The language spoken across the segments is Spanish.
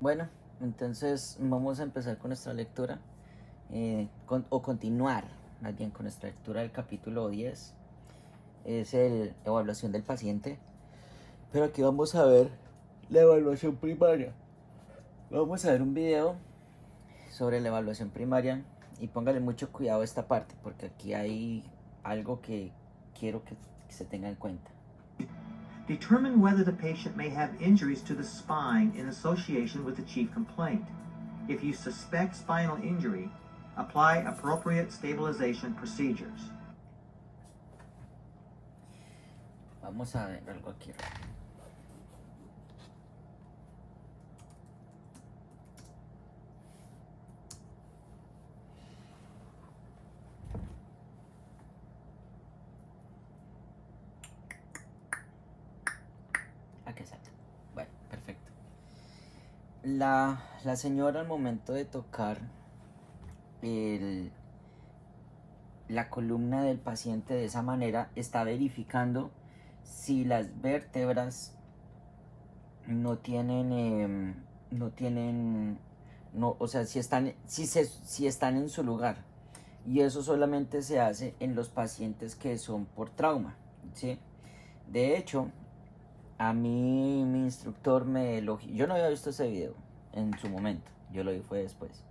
Bueno, entonces vamos a empezar con nuestra lectura, continuar más bien con nuestra lectura del capítulo 10. Es el evaluación del paciente, pero aquí vamos a ver la evaluación primaria. Vamos a ver un video sobre la evaluación primaria y póngale mucho cuidado a esta parte porque aquí hay algo que quiero que se tenga en cuenta. Determine whether the patient may have injuries to the spine in association with the chief complaint. If you suspect spinal injury, apply appropriate stabilization procedures. Vamos a ver algo aquí. Aquí está. Bueno, perfecto. La señora al momento de tocar la columna del paciente de esa manera está verificando si las vértebras no tienen, o sea, si están en su lugar. Y eso solamente se hace en los pacientes que son por trauma, ¿sí? De hecho, a mí mi instructor me elogió. Yo no había visto ese video en su momento, yo lo vi fue después.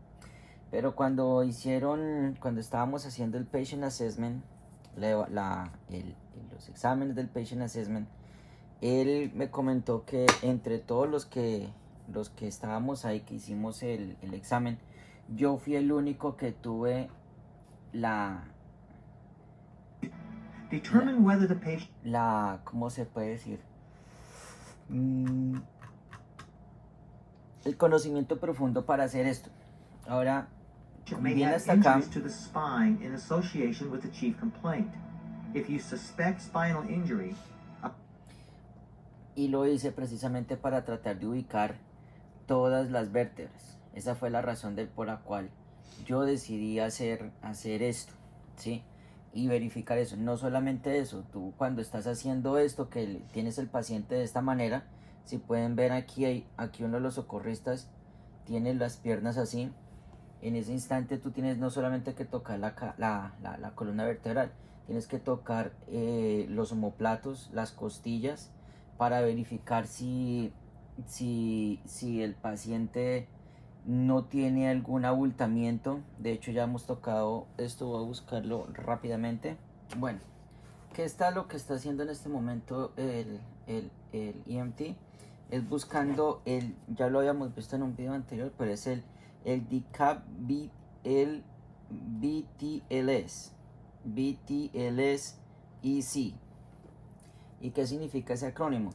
Pero cuando estábamos haciendo el patient assessment, los exámenes del patient assessment, él me comentó que entre todos los que estábamos ahí, que hicimos el examen, yo fui el único que tuve Determine whether the patient ¿cómo se puede decir? El conocimiento profundo para hacer esto. Ahora, may viene have hasta acá. injuries to the spine in association with the chief complaint. If you suspect spinal injury, Y lo hice precisamente para tratar de ubicar todas las vértebras. Esa fue la razón por la cual yo decidí hacer esto, ¿sí? Y verificar eso. No solamente eso, tú cuando estás haciendo esto, que tienes el paciente de esta manera, si pueden ver aquí uno de los socorristas tiene las piernas así. En ese instante tú tienes no solamente que tocar la columna vertebral, tienes que tocar los omóplatos, las costillas, para verificar si el paciente no tiene algún abultamiento. De hecho ya hemos tocado esto, voy a buscarlo rápidamente. Bueno, ¿qué está lo que está haciendo en este momento el EMT? Es buscando ya lo habíamos visto en un video anterior, pero es el DCAP BTLS EC. ¿Y qué significa ese acrónimo?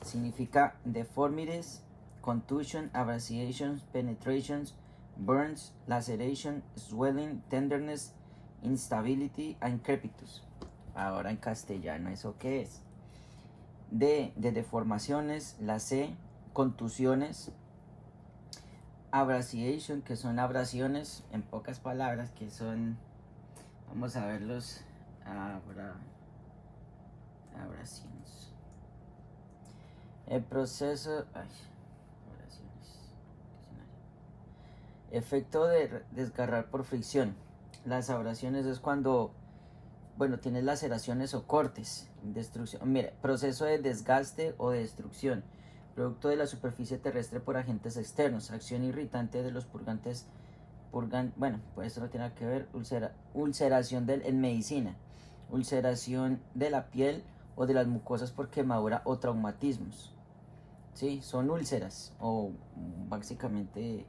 Significa deformities, contusion, abrasiations, penetrations, burns, laceration, swelling, tenderness, instability and crepitus. Ahora en castellano, ¿eso qué es? De deformaciones, la C, contusiones, abrasiation, que son abrasiones, en pocas palabras, que son, vamos a verlos, abrasiones. El proceso, efecto de desgarrar por fricción. Las abrasiones es cuando, bueno, tienes laceraciones o cortes, destrucción. Mira, proceso de desgaste o de destrucción, producto de la superficie terrestre por agentes externos, acción irritante de los purgantes, bueno, pues eso no tiene que ver, ulceración en medicina, ulceración de la piel o de las mucosas por quemadura o traumatismos. Sí, son úlceras, o básicamente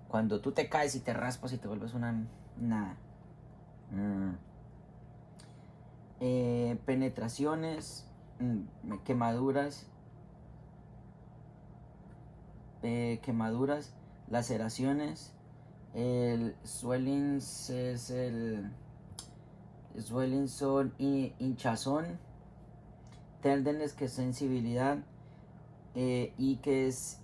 cuando tú te caes y te raspas y te vuelves una nada. Penetraciones, quemaduras, laceraciones. El swelling es swelling son hinchazón, tenderness que es sensibilidad, y que es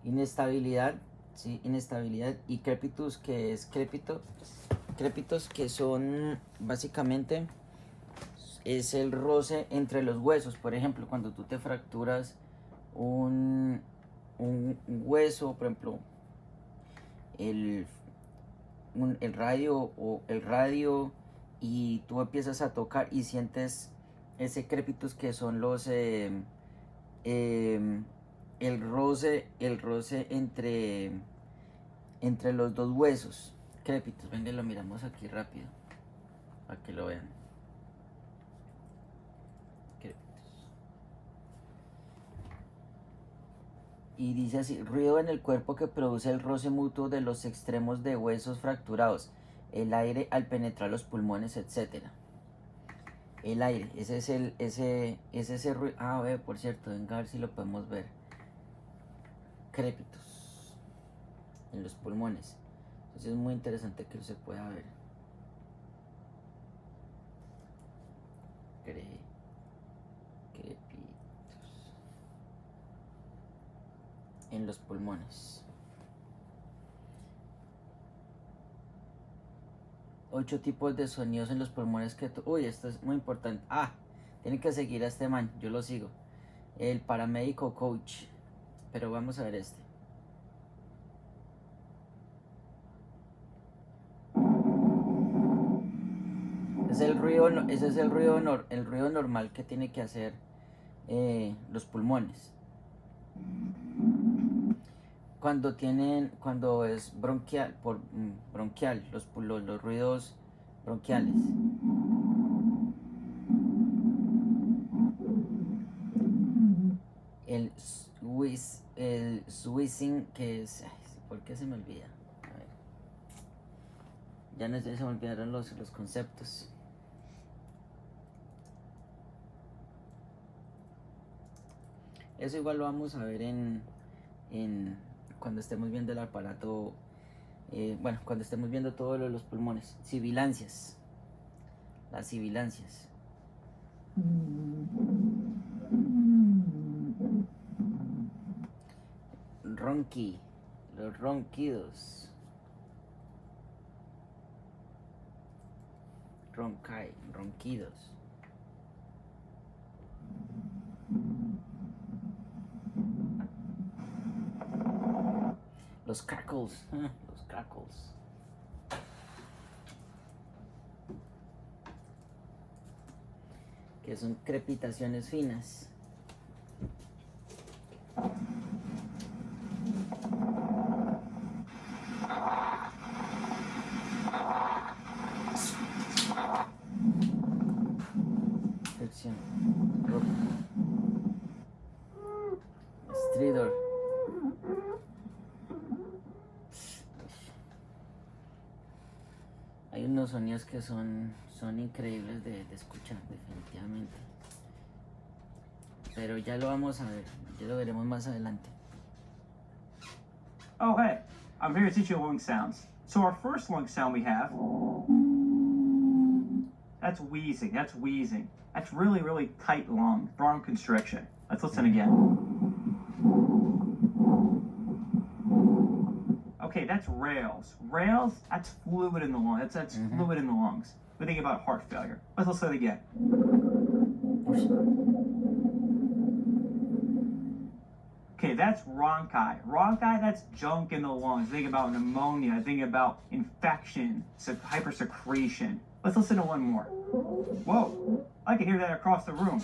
inestabilidad, ¿sí? Inestabilidad, y crepitus que es crépitos que son básicamente es el roce entre los huesos. Por ejemplo, cuando tú te fracturas un hueso, por ejemplo, el radio, y tú empiezas a tocar y sientes ese crepitus que son los el roce entre los dos huesos. Crepitus, venga, lo miramos aquí rápido para que lo vean. Crepitus. Y dice así: ruido en el cuerpo que produce el roce mutuo de los extremos de huesos fracturados, el aire al penetrar los pulmones, etcétera. El aire, ese es ese ruido. Ah, ve, por cierto, venga a ver si lo podemos ver. Crepitus en los pulmones. Entonces es muy interesante que se pueda ver. Crepitus en los pulmones. 8 tipos de sonidos en los pulmones que... Uy, esto es muy importante. Ah, tienen que seguir a este man, yo lo sigo. El paramédico coach. Pero vamos a ver este. Ese es el ruido normal que tiene que hacer los pulmones. Cuando es bronquial, bronquial, los ruidos bronquiales. El squeezing, que es... Ay, ¿por qué se me olvida? A ver. Ya no se me olvidaron los conceptos. Eso igual lo vamos a ver en cuando estemos viendo el aparato, bueno, cuando estemos viendo todo lo de los pulmones. Sibilancias. Las sibilancias. Ronqui. Los ronquidos. Ronkai. Ronquidos. Los crackles, los crackles. Que son crepitaciones finas. Sección. Stridor. Hay unos sonidos que son increíbles de escuchar, definitivamente. Pero ya lo vamos a ver, ya lo veremos más adelante. Oh, hey, I'm here to teach you lung sounds. So our first lung sound we have, that's wheezing, that's wheezing. That's really, really tight lung, bronchoconstriction. Let's listen again. Okay, that's rales. Rales, that's fluid in the lung. That's fluid in the lungs. We think about heart failure. Let's listen again. Okay, that's rhonchi. Rhonchi, that's junk in the lungs. Think about pneumonia. Think about infection, hypersecretion. Let's listen to one more. Whoa, I can hear that across the room.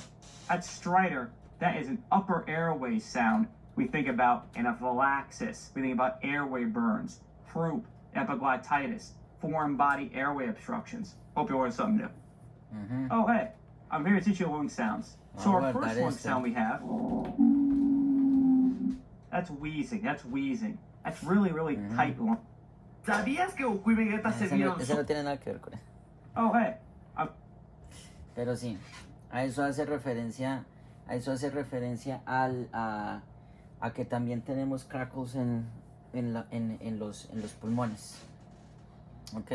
That's stridor. That is an upper airway sound. We think about anaphylaxis. We think about airway burns, croup, epiglottitis, foreign body airway obstructions. Hope you learned something new. Oh, hey, I'm here to teach you lung sounds. So our first lung sound we have, that's wheezing, that's wheezing. That's really, really tight lung. ¿Sabías que Goku y Vegeta se vieron? Ese no tiene nada que ver con eso. Oh, hey. Pero sí, a eso hace referencia a que también tenemos crackles en los pulmones. Ok,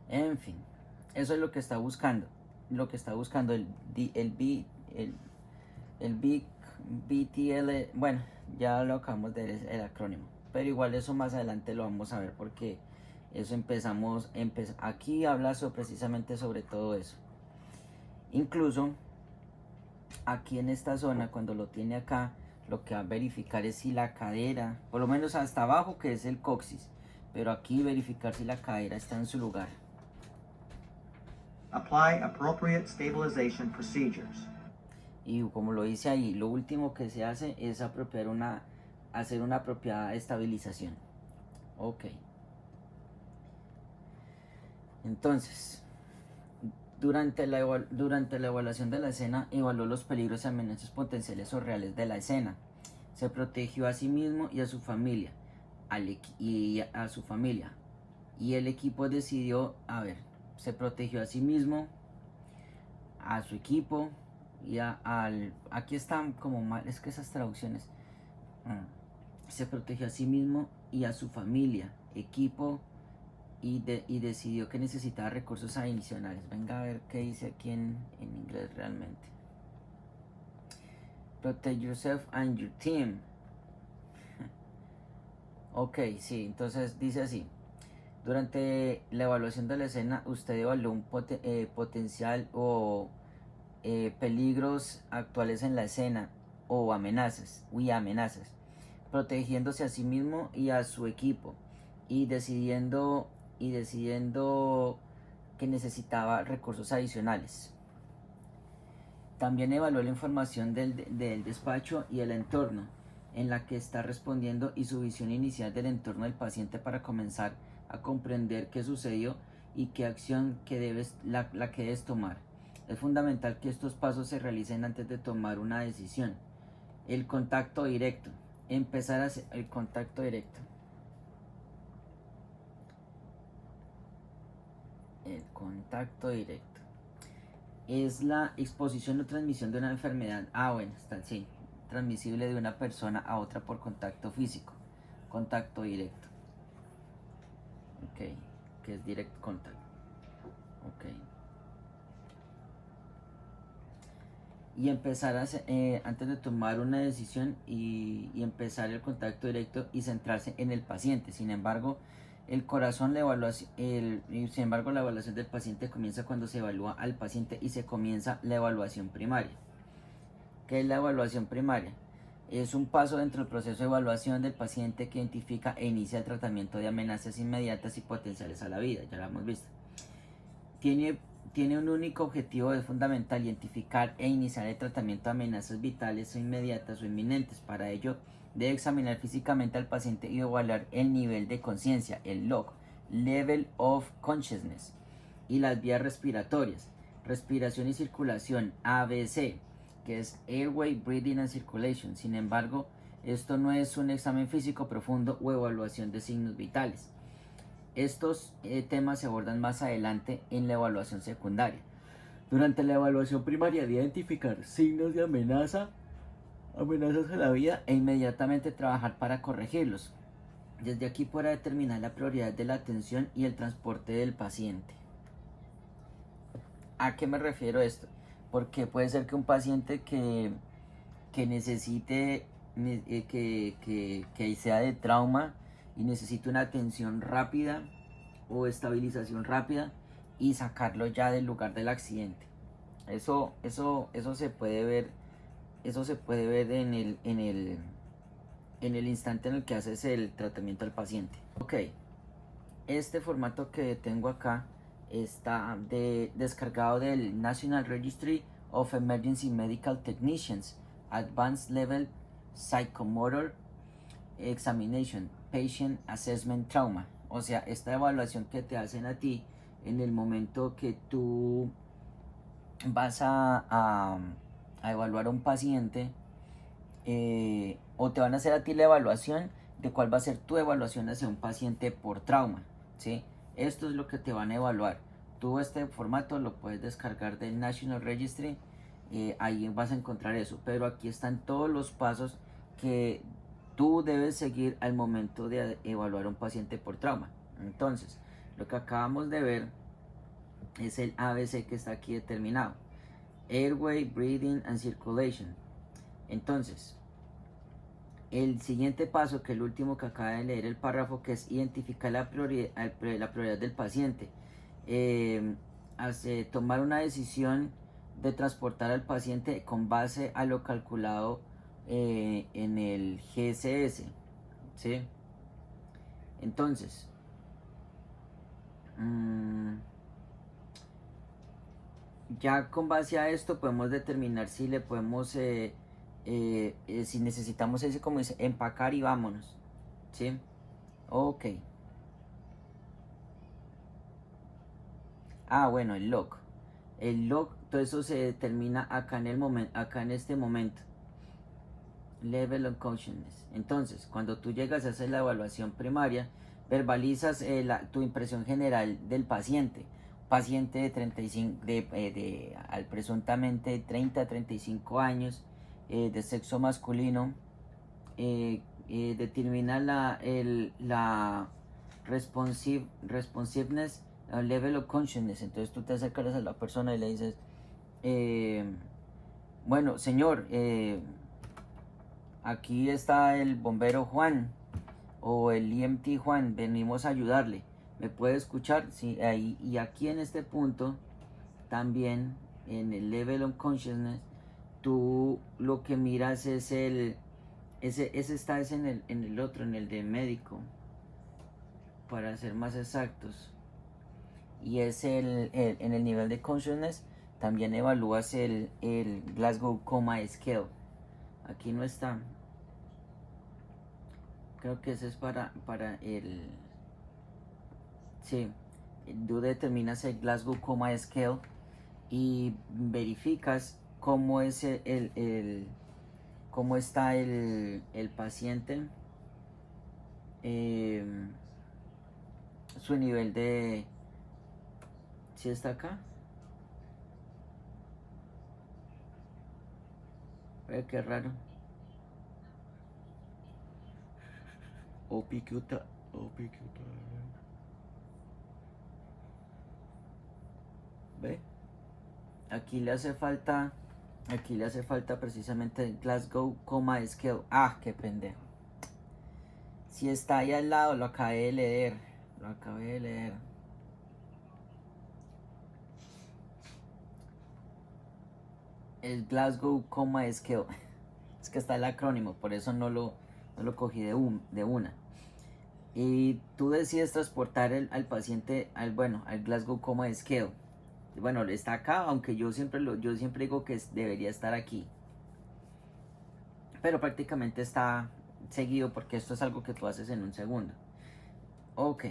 en fin, eso es lo que está buscando. Lo que está buscando el Big BTL. Bueno, ya lo acabamos de ver, el acrónimo. Pero igual eso más adelante lo vamos a ver, porque eso aquí habla precisamente sobre todo eso. Incluso aquí en esta zona, cuando lo tiene acá, lo que va a verificar es si la cadera, por lo menos hasta abajo, que es el coxis, pero aquí verificar si la cadera está en su lugar. Apply appropriate stabilization procedures. Y como lo dice ahí, lo último que se hace es hacer una apropiada estabilización. Ok. Entonces, durante la evaluación de la escena, evaluó los peligros y amenazas potenciales o reales de la escena. Se protegió a sí mismo y a su familia. Y el equipo decidió, se protegió a sí mismo, a su equipo y aquí están como mal, es que esas traducciones. Se protegió a sí mismo y a su familia, equipo, y decidió que necesitaba recursos adicionales. Venga a ver qué dice aquí en inglés realmente. Protect yourself and your team. Ok, sí, entonces dice así. Durante la evaluación de la escena, usted evaluó un potencial o peligros actuales en la escena o amenazas, protegiéndose a sí mismo y a su equipo y decidiendo que necesitaba recursos adicionales. También evaluó la información del despacho y el entorno en la que está respondiendo y su visión inicial del entorno del paciente para comenzar a comprender qué sucedió y qué acción la que debes tomar. Es fundamental que estos pasos se realicen antes de tomar una decisión. El contacto directo. Empezar a hacer el contacto directo. El contacto directo es la exposición o transmisión de una enfermedad. Sí, transmisible de una persona a otra por contacto físico. Contacto directo. Ok, que es direct contact. Ok. Y empezar antes de tomar una decisión y empezar el contacto directo y centrarse en el paciente. Sin embargo, la evaluación del paciente comienza cuando se evalúa al paciente y se comienza la evaluación primaria. ¿Qué es la evaluación primaria? Es un paso dentro del proceso de evaluación del paciente que identifica e inicia el tratamiento de amenazas inmediatas y potenciales a la vida. Ya lo hemos visto. Tiene un único objetivo, es fundamental: identificar e iniciar el tratamiento de amenazas vitales o inmediatas o inminentes. Para ello, debe examinar físicamente al paciente y evaluar el nivel de conciencia, el LOC, Level of Consciousness, y las vías respiratorias, respiración y circulación, ABC, que es Airway, Breathing and Circulation. Sin embargo, esto no es un examen físico profundo o evaluación de signos vitales. Estos temas se abordan más adelante en la evaluación secundaria. Durante la evaluación primaria, debe identificar signos de amenazas a la vida e inmediatamente trabajar para corregirlos. Desde aquí podrá determinar la prioridad de la atención y el transporte del paciente. ¿A qué me refiero esto? Porque puede ser que un paciente que necesite, que sea de trauma y necesite una atención rápida o estabilización rápida y sacarlo ya del lugar del accidente. Eso se puede ver. Eso se puede ver en el instante en el que haces el tratamiento al paciente. Ok, este formato que tengo acá está descargado del National Registry of Emergency Medical Technicians, Advanced Level Psychomotor Examination, Patient Assessment Trauma. O sea, esta evaluación que te hacen a ti en el momento que tú vas a evaluar a un paciente, o te van a hacer a ti la evaluación de cuál va a ser tu evaluación hacia un paciente por trauma, ¿sí? Esto es lo que te van a evaluar. Tú este formato lo puedes descargar del National Registry, ahí vas a encontrar eso, pero aquí están todos los pasos que tú debes seguir al momento de evaluar a un paciente por trauma. Entonces, lo que acabamos de ver es el ABC que está aquí determinado: Airway, Breathing and Circulation. Entonces, el siguiente paso, que es el último que acaba de leer el párrafo, que es identificar la prioridad del paciente, tomar una decisión de transportar al paciente con base a lo calculado en el GSS, ¿sí? Entonces, ya con base a esto podemos determinar si le podemos, si necesitamos ese, como dice, empacar y vámonos, ¿sí? Ok. Ah, bueno, el log. El log, todo eso se determina acá en el momento, acá en este momento. Level of consciousness. Entonces, cuando tú llegas a hacer la evaluación primaria, verbalizas tu impresión general del paciente. Paciente de 35, al presuntamente 30 a 35 años, de sexo masculino, determina la responsiveness, level of consciousness. Entonces tú te acercas a la persona y le dices, bueno, señor, aquí está el bombero Juan o el EMT Juan, venimos a ayudarle. ¿Me puede escuchar? Sí, ahí, y aquí en este punto, también en el level of consciousness, tú lo que miras es ese está es en el otro, en el de médico, para ser más exactos. Y es en el nivel de consciousness, también evalúas el Glasgow Coma Scale. Aquí no está. Creo que ese es para el... Sí, tú determinas el Glasgow Coma Scale y verificas cómo es cómo está el paciente, su nivel de... ¿Sí está acá? Qué raro. Opicuta. ¿Ve? Aquí le hace falta precisamente el Glasgow Coma Scale. Ah, qué pendejo. Si está ahí al lado, lo acabé de leer. El Glasgow Coma Scale. Es que está el acrónimo, por eso no lo cogí de una. Y tú decides transportar al paciente al Glasgow Coma Scale. Bueno, está acá, aunque yo siempre digo que debería estar aquí. Pero prácticamente está seguido porque esto es algo que tú haces en un segundo. Ok.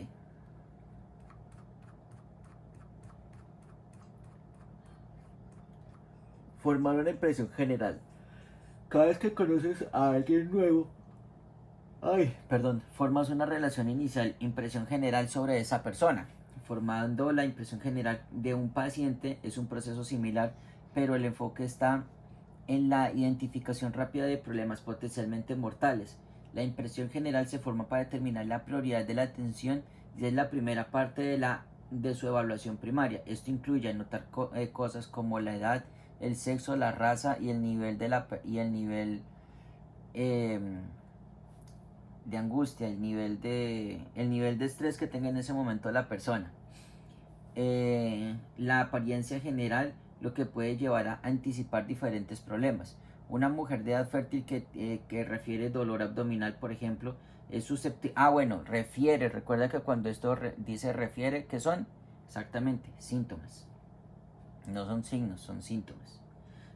Formar una impresión general. Cada vez que conoces a alguien nuevo, formas una relación inicial, impresión general sobre esa persona. Formando la impresión general de un paciente es un proceso similar, pero el enfoque está en la identificación rápida de problemas potencialmente mortales. La impresión general se forma para determinar la prioridad de la atención y es la primera parte de su evaluación primaria. Esto incluye anotar cosas como la edad, el sexo, la raza y el nivel de angustia, el nivel de estrés que tenga en ese momento la persona. La apariencia general, lo que puede llevar a anticipar diferentes problemas. Una mujer de edad fértil que refiere dolor abdominal, por ejemplo, es susceptible... recuerda que cuando esto dice refiere, ¿qué son? Exactamente, síntomas. No son signos, son síntomas.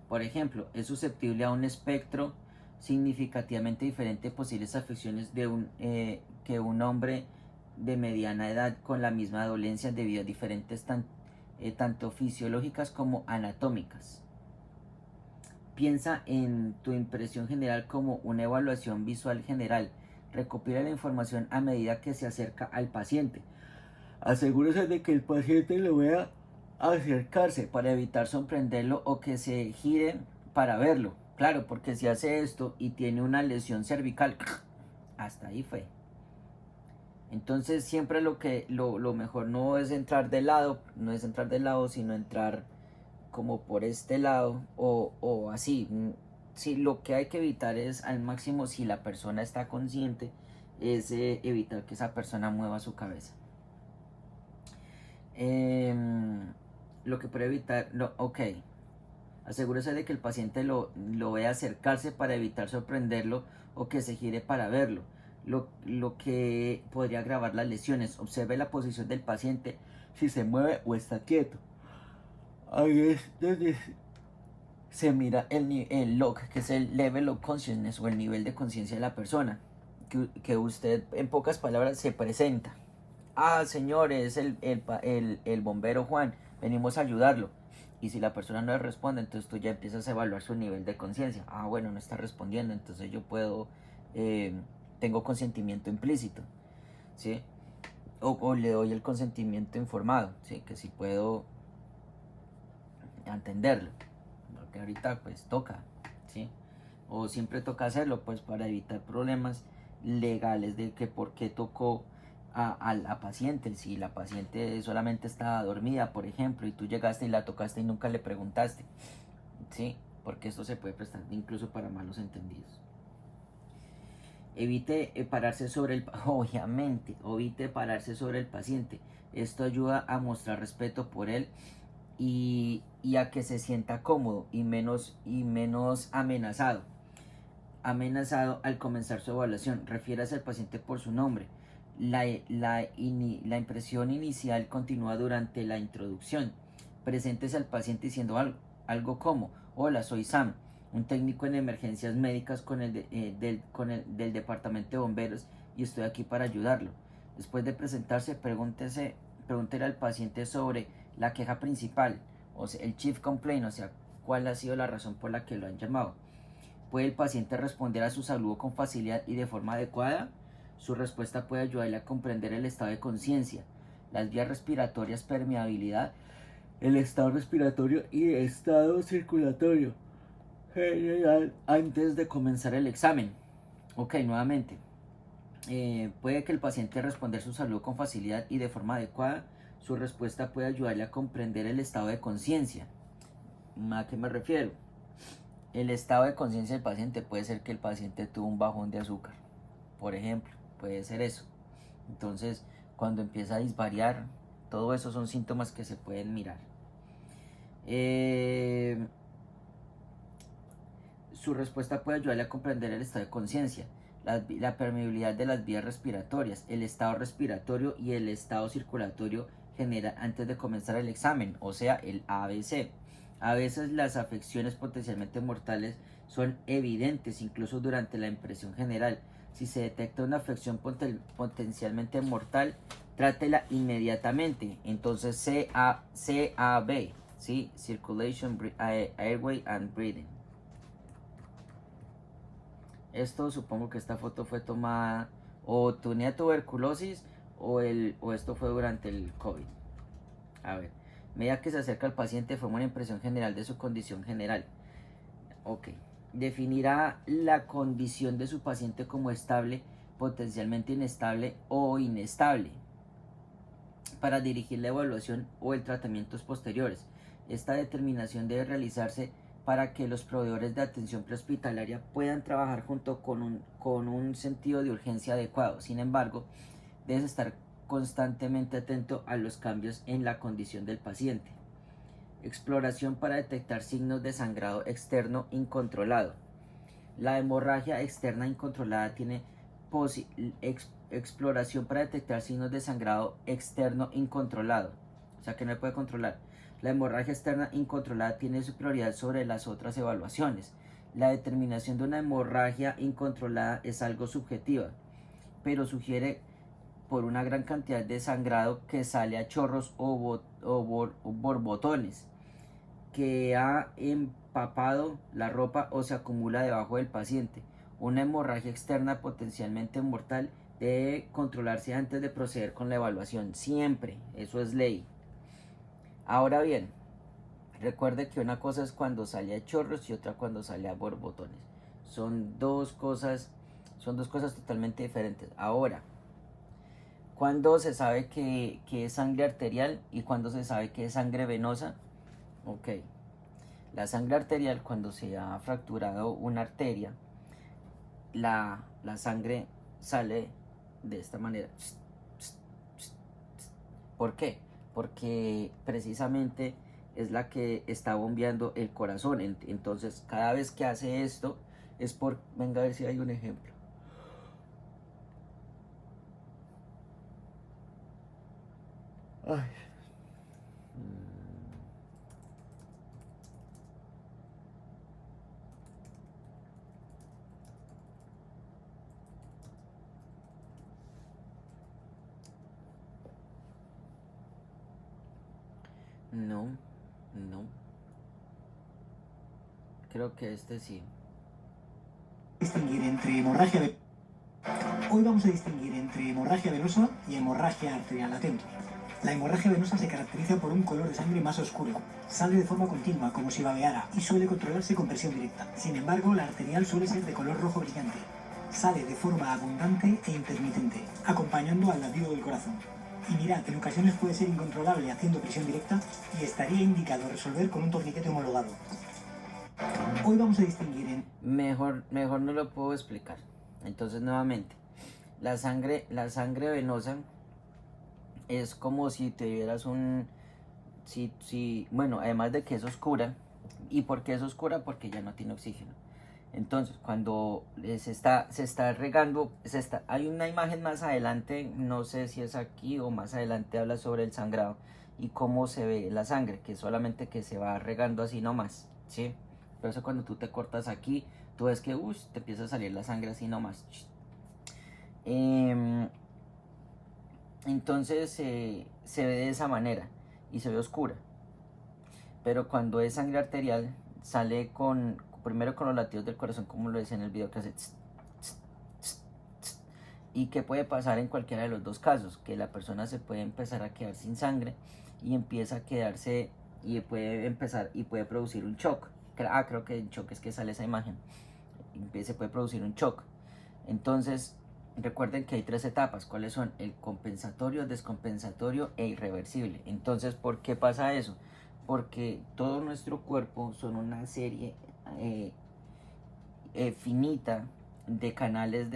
Por ejemplo, es susceptible a un espectro significativamente diferente de posibles afecciones que un hombre de mediana edad con la misma dolencia debido a diferentes tanto fisiológicas como anatómicas. Piensa en tu impresión general como una evaluación visual general. Recopila la información a medida que se acerca al paciente. Asegúrese de que el paciente lo vea acercarse para evitar sorprenderlo o que se gire para verlo. Claro, porque si hace esto y tiene una lesión cervical, hasta ahí fue. Entonces siempre lo mejor no es entrar de lado, sino entrar como por este lado o así. Sí, lo que hay que evitar es al máximo, si la persona está consciente, es evitar que esa persona mueva su cabeza. Lo que puede evitar, ok. Asegúrese de que el paciente lo vea acercarse para evitar sorprenderlo o que se gire para verlo, lo que podría agravar las lesiones. Observe la posición del paciente, si se mueve o está quieto. Ahí es donde se mira el log, que es el level of consciousness o el nivel de conciencia de la persona, que usted en pocas palabras se presenta. Ah, señores, el bombero Juan, venimos a ayudarlo. Y si la persona no le responde, entonces tú ya empiezas a evaluar su nivel de conciencia. Ah, bueno, no está respondiendo, entonces yo puedo, tengo consentimiento implícito, ¿sí? O le doy el consentimiento informado, ¿sí? Que si puedo entenderlo, porque ahorita pues toca, ¿sí? O siempre toca hacerlo, pues para evitar problemas legales de que por qué tocó a la paciente. Si la paciente solamente estaba dormida, por ejemplo, y tú llegaste y la tocaste y nunca le preguntaste, ¿sí? Porque esto se puede prestar incluso para malos entendidos. Evite pararse sobre el obviamente, evite pararse sobre el paciente. Esto ayuda a mostrar respeto por él y a que se sienta cómodo y menos amenazado al comenzar su evaluación. Refiérase al paciente por su nombre. La impresión inicial continúa durante la introducción. Preséntese al paciente diciendo algo como: hola, soy Sam, un técnico en emergencias médicas del departamento de bomberos, y estoy aquí para ayudarlo. Después de presentarse, pregúntele al paciente sobre la queja principal, o sea, el chief complaint, o sea, cuál ha sido la razón por la que lo han llamado. ¿Puede el paciente responder a su saludo con facilidad y de forma adecuada? Su respuesta puede ayudarle a comprender el estado de conciencia, las vías respiratorias, permeabilidad, el estado respiratorio y estado circulatorio general antes de comenzar el examen. Ok, nuevamente. Puede que el paciente responder su saludo con facilidad y de forma adecuada. Su respuesta puede ayudarle a comprender el estado de conciencia. ¿A qué me refiero? El estado de conciencia del paciente puede ser que el paciente tuvo un bajón de azúcar, por ejemplo, puede ser eso. Entonces, cuando empieza a disvariar, todo eso son síntomas que se pueden mirar. Su respuesta puede ayudarle a comprender el estado de conciencia, la permeabilidad de las vías respiratorias, el estado respiratorio y el estado circulatorio general antes de comenzar el examen, o sea, el ABC. A veces las afecciones potencialmente mortales son evidentes incluso durante la impresión general. Si se detecta una afección potencialmente mortal, trátela inmediatamente. Entonces CAB, ¿sí? Circulation, Airway and Breathing. Esto, supongo que esta foto fue tomada o tenía tuberculosis o esto fue durante el COVID. A ver, medida que se acerca al paciente, forma una impresión general de su condición general. Ok, definirá la condición de su paciente como estable, potencialmente inestable o inestable para dirigir la evaluación o el tratamientos posteriores. Esta determinación debe realizarse para que los proveedores de atención prehospitalaria puedan trabajar junto con un sentido de urgencia adecuado. Sin embargo, debes estar constantemente atento a los cambios en la condición del paciente. Exploración para detectar signos de sangrado externo incontrolado. La hemorragia externa incontrolada tiene exploración para detectar signos de sangrado externo incontrolado, o sea que no se puede controlar. La hemorragia externa incontrolada tiene su prioridad sobre las otras evaluaciones. La determinación de una hemorragia incontrolada es algo subjetiva, pero sugiere por una gran cantidad de sangrado que sale a chorros o borbotones, que ha empapado la ropa o se acumula debajo del paciente. Una hemorragia externa potencialmente mortal debe controlarse antes de proceder con la evaluación, siempre, eso es ley. Ahora bien, recuerde que una cosa es cuando sale a chorros y otra cuando sale a borbotones. Son dos cosas totalmente diferentes. Ahora, ¿cuándo se sabe que es sangre arterial y cuándo se sabe que es sangre venosa? Ok, la sangre arterial, cuando se ha fracturado una arteria, la sangre sale de esta manera. ¿Por qué? Porque precisamente es la que está bombeando el corazón. Entonces, cada vez que hace esto, es por... Venga a ver si hay un ejemplo. Ay. No, no. Creo que este sí. Distinguir entre hemorragia de... Hoy vamos a distinguir entre hemorragia venosa y hemorragia arterial latente. La hemorragia venosa se caracteriza por un color de sangre más oscuro, sale de forma continua como si babeara y suele controlarse con presión directa. Sin embargo, la arterial suele ser de color rojo brillante, sale de forma abundante e intermitente, acompañando al latido del corazón. Y mirad, en ocasiones puede ser incontrolable haciendo presión directa y estaría indicado resolver con un torniquete homologado. Hoy vamos a distinguir en... Mejor no lo puedo explicar. Entonces, nuevamente, la sangre venosa es como si te dieras un... bueno, además de que es oscura. ¿Y por qué es oscura? Porque ya no tiene oxígeno. Entonces, cuando se está regando, hay una imagen más adelante, no sé si es aquí o más adelante, habla sobre el sangrado y cómo se ve la sangre, que solamente que se va regando así nomás, ¿sí? Por eso cuando tú te cortas aquí, tú ves que te empieza a salir la sangre así nomás. Entonces se ve de esa manera y se ve oscura. Pero cuando es sangre arterial, sale primero con los latidos del corazón, como lo decía en el video, que hace tss, tss, tss, tss. Y que puede pasar en cualquiera de los dos casos, que la persona se puede empezar a quedar sin sangre y empieza a quedarse y puede producir un shock. Creo que el shock es que sale esa imagen. Se puede producir un shock. Entonces, recuerden que hay 3 etapas. ¿Cuáles son? El compensatorio, descompensatorio e irreversible. Entonces, ¿por qué pasa eso? Porque todo nuestro cuerpo son una serie finita de canales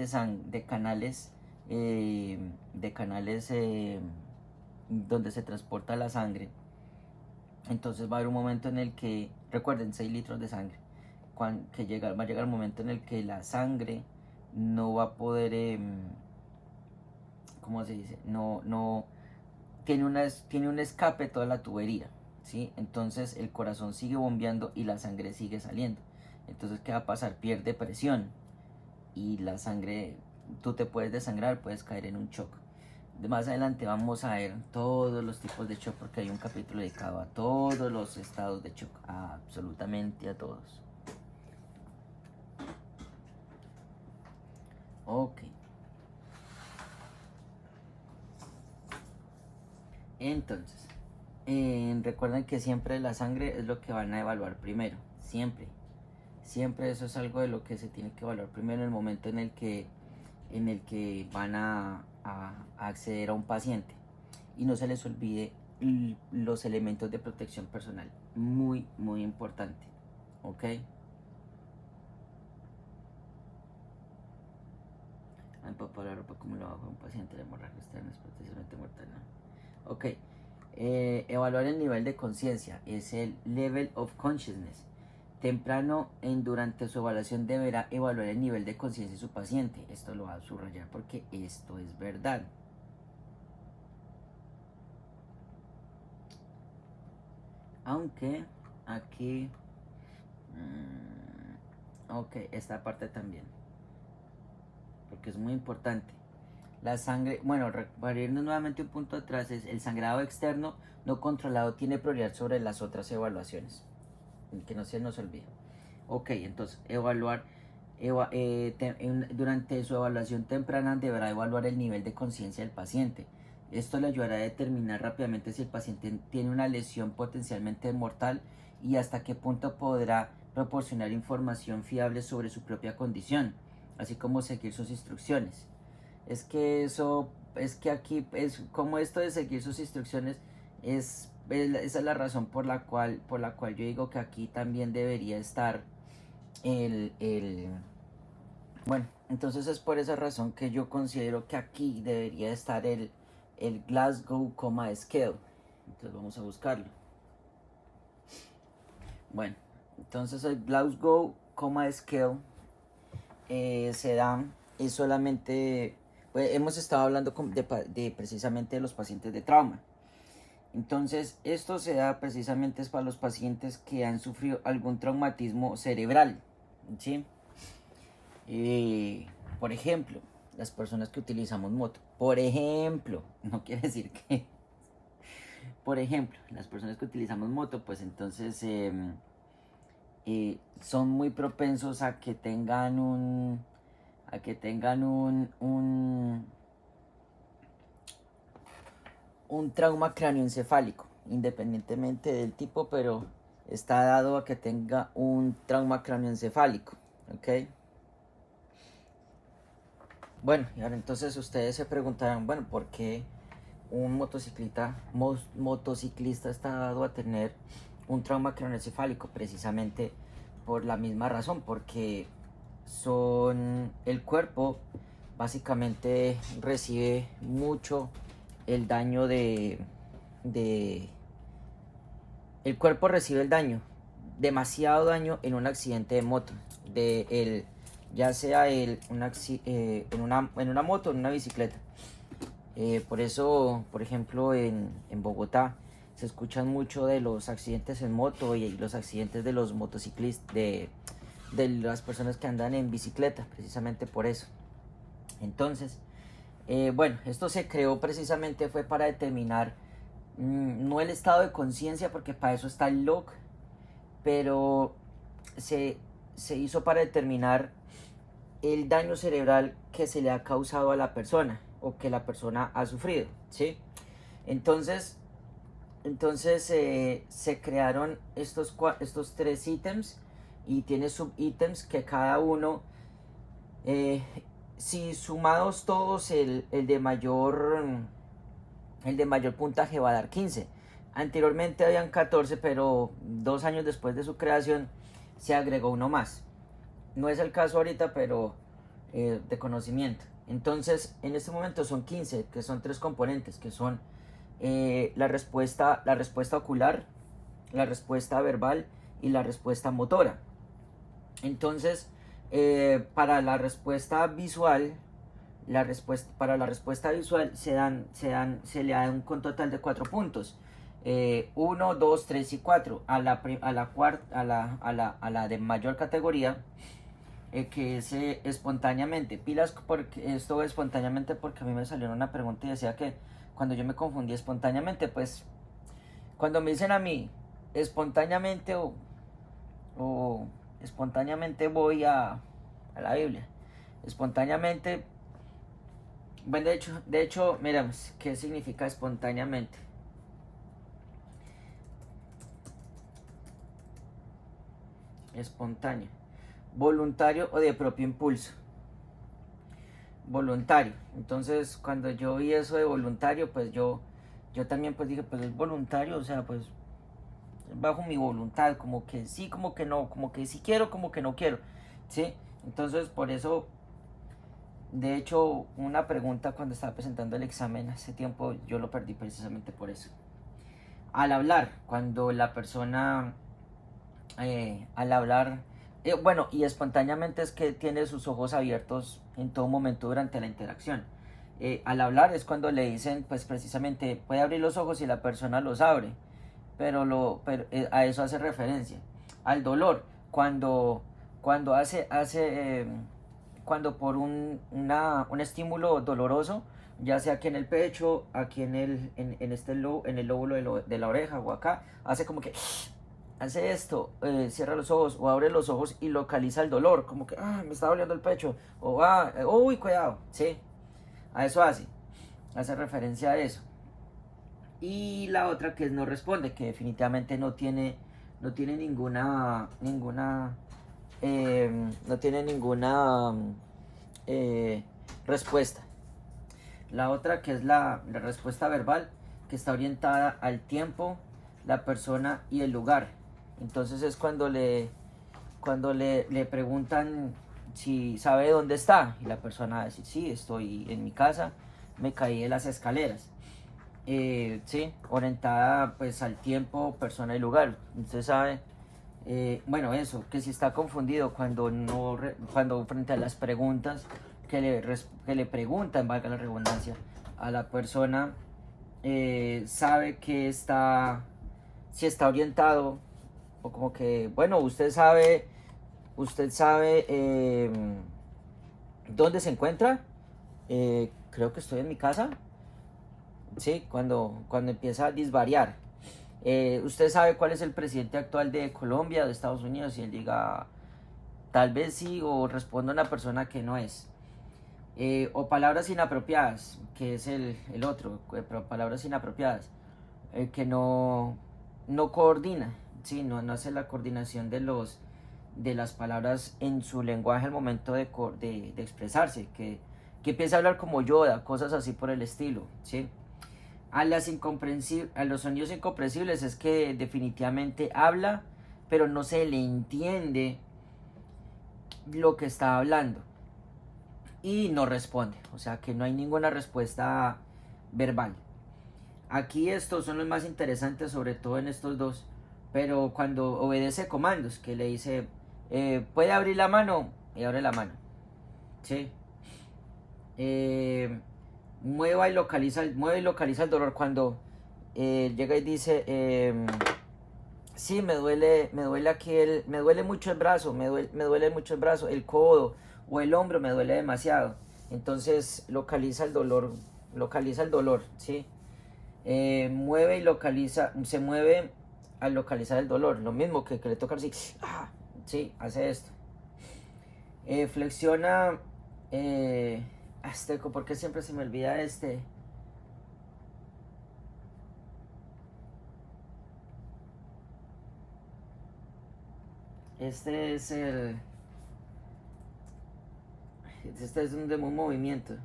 donde se transporta la sangre. Entonces va a haber un momento en el que, recuerden, 6 litros de sangre, va a llegar el momento en el que la sangre no va a poder, ¿cómo se dice? No tiene un escape toda la tubería, ¿sí? Entonces el corazón sigue bombeando y la sangre sigue saliendo. Entonces, ¿qué va a pasar? Pierde presión y la sangre, tú te puedes desangrar, puedes caer en un shock. Más adelante vamos a ver todos los tipos de shock, porque hay un capítulo dedicado a todos los estados de shock, absolutamente a todos. Ok. Entonces, recuerden que siempre la sangre es lo que van a evaluar primero, siempre eso es algo de lo que se tiene que evaluar primero en el momento en el que van a acceder a un paciente. Y no se les olvide los elementos de protección personal, muy importante, ¿ok? Empapar la ropa como lo bajo un paciente de hemorragia externa es potencialmente mortal, ¿no? Ok, evaluar el nivel de conciencia es el level of consciousness. Temprano durante su evaluación deberá evaluar el nivel de conciencia de su paciente. Esto lo va a subrayar porque esto es verdad. Aunque aquí, ok, esta parte también, porque es muy importante. La sangre, bueno, para irnos nuevamente un punto atrás, es el sangrado externo no controlado tiene prioridad sobre las otras evaluaciones. Que no se nos olvide. Ok, entonces durante su evaluación temprana deberá evaluar el nivel de conciencia del paciente. Esto le ayudará a determinar rápidamente si el paciente tiene una lesión potencialmente mortal y hasta qué punto podrá proporcionar información fiable sobre su propia condición, así como seguir sus instrucciones. Aquí es como esto de seguir sus instrucciones esa es la razón por la cual yo digo que aquí también debería estar bueno, entonces es por esa razón que yo considero que aquí debería estar el Glasgow Coma Scale. Entonces vamos a buscarlo. Bueno, entonces el Glasgow Coma Scale se da, es solamente, pues, hemos estado hablando de precisamente de los pacientes de trauma. Entonces, esto se da precisamente es para los pacientes que han sufrido algún traumatismo cerebral, ¿sí? Por ejemplo, las personas que utilizamos moto. Por ejemplo, no quiere decir que... Por ejemplo, las personas que utilizamos moto, pues entonces son muy propensos a que tengan un trauma cráneoencefálico, independientemente del tipo, pero está dado a que tenga un trauma cráneoencefálico, ¿ok? Bueno, y ahora entonces ustedes se preguntarán, bueno, ¿por qué un motociclista está dado a tener un trauma craneoencefálico? Precisamente por la misma razón, porque el cuerpo básicamente recibe mucho el daño el cuerpo recibe el daño, demasiado daño en un accidente de moto, ya sea en una moto o en una bicicleta. Por eso, por ejemplo, en Bogotá se escuchan mucho de los accidentes en moto y los accidentes de los motociclistas, de las personas que andan en bicicleta, precisamente por eso. Entonces, bueno, esto se creó precisamente fue para determinar no el estado de conciencia, porque para eso está el log, pero se hizo para determinar el daño cerebral que se le ha causado a la persona o que la persona ha sufrido, ¿sí? Entonces se crearon estos 3 ítems y tiene subítems que cada uno, si sumados todos, el de mayor puntaje va a dar 15. Anteriormente habían 14, pero 2 años después de su creación se agregó uno más. No es el caso ahorita, pero de conocimiento. Entonces, en este momento son 15, que son 3 componentes, que son la respuesta ocular, la respuesta verbal y la respuesta motora. Entonces, para la respuesta visual, se le da un total de 4 puntos. 1, 2, 3 y 4. A la de mayor categoría, que es espontáneamente. Pilas, porque esto espontáneamente, porque a mí me salió una pregunta y decía que cuando yo me confundí espontáneamente, pues cuando me dicen a mí espontáneamente o espontáneamente voy a la Biblia, espontáneamente, bueno, de hecho, miremos qué significa espontáneamente. Espontáneo, voluntario o de propio impulso. Voluntario. Entonces, cuando yo vi eso de voluntario, pues yo también pues dije, pues es voluntario, o sea, pues bajo mi voluntad, como que sí, como que no, como que sí quiero, como que no quiero, ¿sí? Entonces, por eso, de hecho, una pregunta cuando estaba presentando el examen hace tiempo, yo lo perdí precisamente por eso. Al hablar, cuando la persona, al hablar, bueno, y espontáneamente es que tiene sus ojos abiertos en todo momento durante la interacción. Al hablar es cuando le dicen, pues precisamente, puede abrir los ojos y la persona los abre, pero a eso hace referencia. Al dolor, cuando por un estímulo doloroso, ya sea aquí en el pecho, aquí en el lóbulo de la oreja o acá, hace como que hace esto, cierra los ojos o abre los ojos y localiza el dolor, como que me está doliendo el pecho, o uy, cuidado, sí, a eso hace referencia a eso. Y la otra que es no responde, que definitivamente no tiene ninguna respuesta. La otra que es la respuesta verbal, que está orientada al tiempo, la persona y el lugar. Entonces es cuando le preguntan si sabe dónde está, y la persona va a decir, sí, estoy en mi casa, me caí de las escaleras. Sí, orientada pues al tiempo, persona y lugar. Usted sabe Bueno, eso, que si está confundido cuando no cuando frente a las preguntas que le preguntan, valga la redundancia, a la persona, sabe que está, si está orientado, o como que, bueno, usted sabe dónde se encuentra. Creo que estoy en mi casa. Sí, cuando empieza a disvariar. Usted sabe cuál es el presidente actual de Colombia, de Estados Unidos, y él diga, tal vez sí, o responda a una persona que no es. O palabras inapropiadas, que es el otro, pero palabras inapropiadas, que no coordina, ¿sí? No hace la coordinación de las palabras en su lenguaje al momento de expresarse, que empieza a hablar como Yoda, cosas así por el estilo, ¿sí? A los sonidos incomprensibles es que definitivamente habla, pero no se le entiende lo que está hablando y no responde, o sea que no hay ninguna respuesta verbal. Aquí estos son los más interesantes, sobre todo en estos dos, pero cuando obedece comandos, que le dice, puede abrir la mano, y abre la mano, ¿sí? Mueve y localiza el dolor, cuando llega y dice, sí, me duele aquí, me duele mucho el brazo, me duele mucho el brazo, el codo o el hombro me duele demasiado. Entonces localiza el dolor, ¿sí? Mueve y localiza, se mueve al localizar el dolor, lo mismo que le toca así, sí, hace esto. Flexiona, ¿por qué siempre se me olvida este? Este es un movimiento.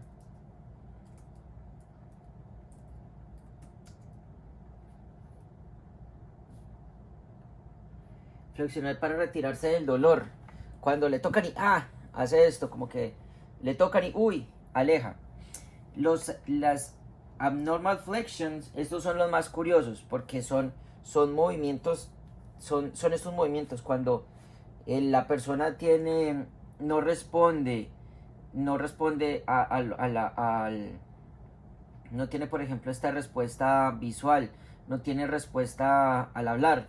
Flexionar para retirarse del dolor. Cuando le tocan y hace esto, como que le tocan y aleja. Las abnormal flexions, estos son los más curiosos, porque son movimientos, son estos movimientos cuando la persona no responde no tiene, por ejemplo, esta respuesta visual, no tiene respuesta al hablar,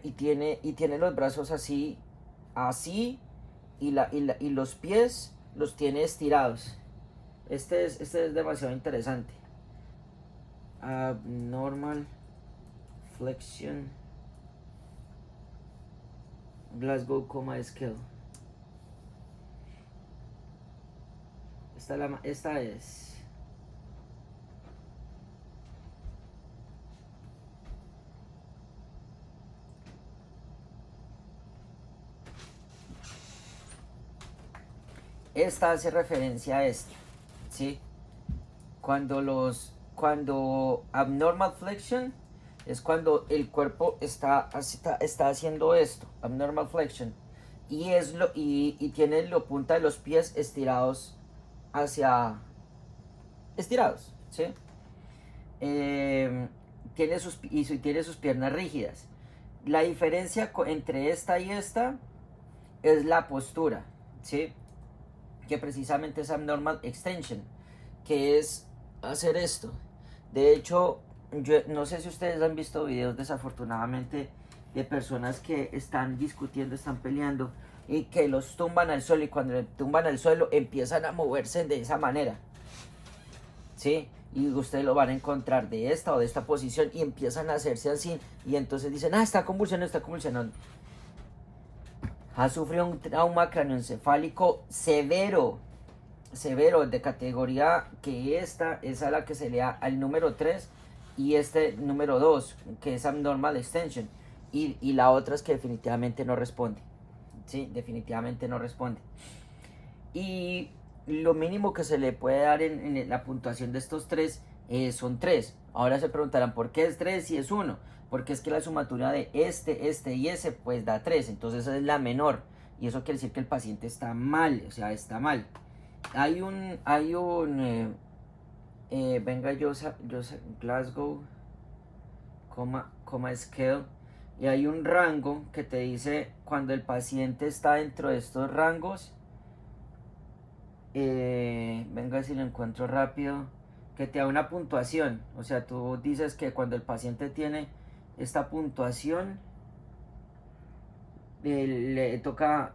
y tiene los brazos así, y los pies los tiene estirados. Este es demasiado interesante. Abnormal flexion, Glasgow Coma Scale. Esta es. Esta hace referencia a esto, ¿sí? Cuando abnormal flexion es cuando el cuerpo está haciendo esto, abnormal flexion, y tiene la punta de los pies estirados, ¿sí? Tiene sus piernas rígidas. La diferencia entre esta y esta es la postura, ¿sí? Que precisamente es abnormal extension, que es hacer esto. De hecho, yo no sé si ustedes han visto videos, desafortunadamente, de personas que están discutiendo, están peleando y que los tumban al suelo, y cuando le tumban al suelo empiezan a moverse de esa manera, ¿sí? Y ustedes lo van a encontrar de esta o de esta posición y empiezan a hacerse así, y entonces dicen, está convulsionando. Ha sufrido un trauma craneoencefálico severo, de categoría, que esta es a la que se le da al número 3 y número 2, que es abnormal extension, y la otra es que definitivamente no responde, ¿sí? Definitivamente no responde. Y lo mínimo que se le puede dar en la puntuación de estos tres son 3. Ahora se preguntarán, ¿por qué es 3 si es 1? Porque es que la sumatoria de este y ese pues da 3, entonces esa es la menor, y eso quiere decir que el paciente está mal, o sea, está mal. Glasgow Coma Scale, y hay un rango que te dice cuando el paciente está dentro de estos rangos, venga si lo encuentro rápido, que te da una puntuación. O sea, tú dices que cuando el paciente tiene esta puntuación, le toca...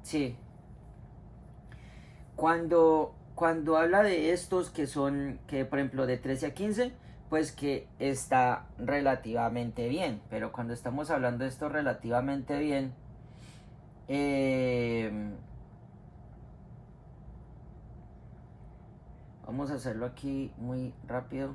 Sí. Cuando habla de estos que son, que por ejemplo de 13 a 15, pues que está relativamente bien. Pero cuando estamos hablando de esto relativamente bien, vamos a hacerlo aquí muy rápido.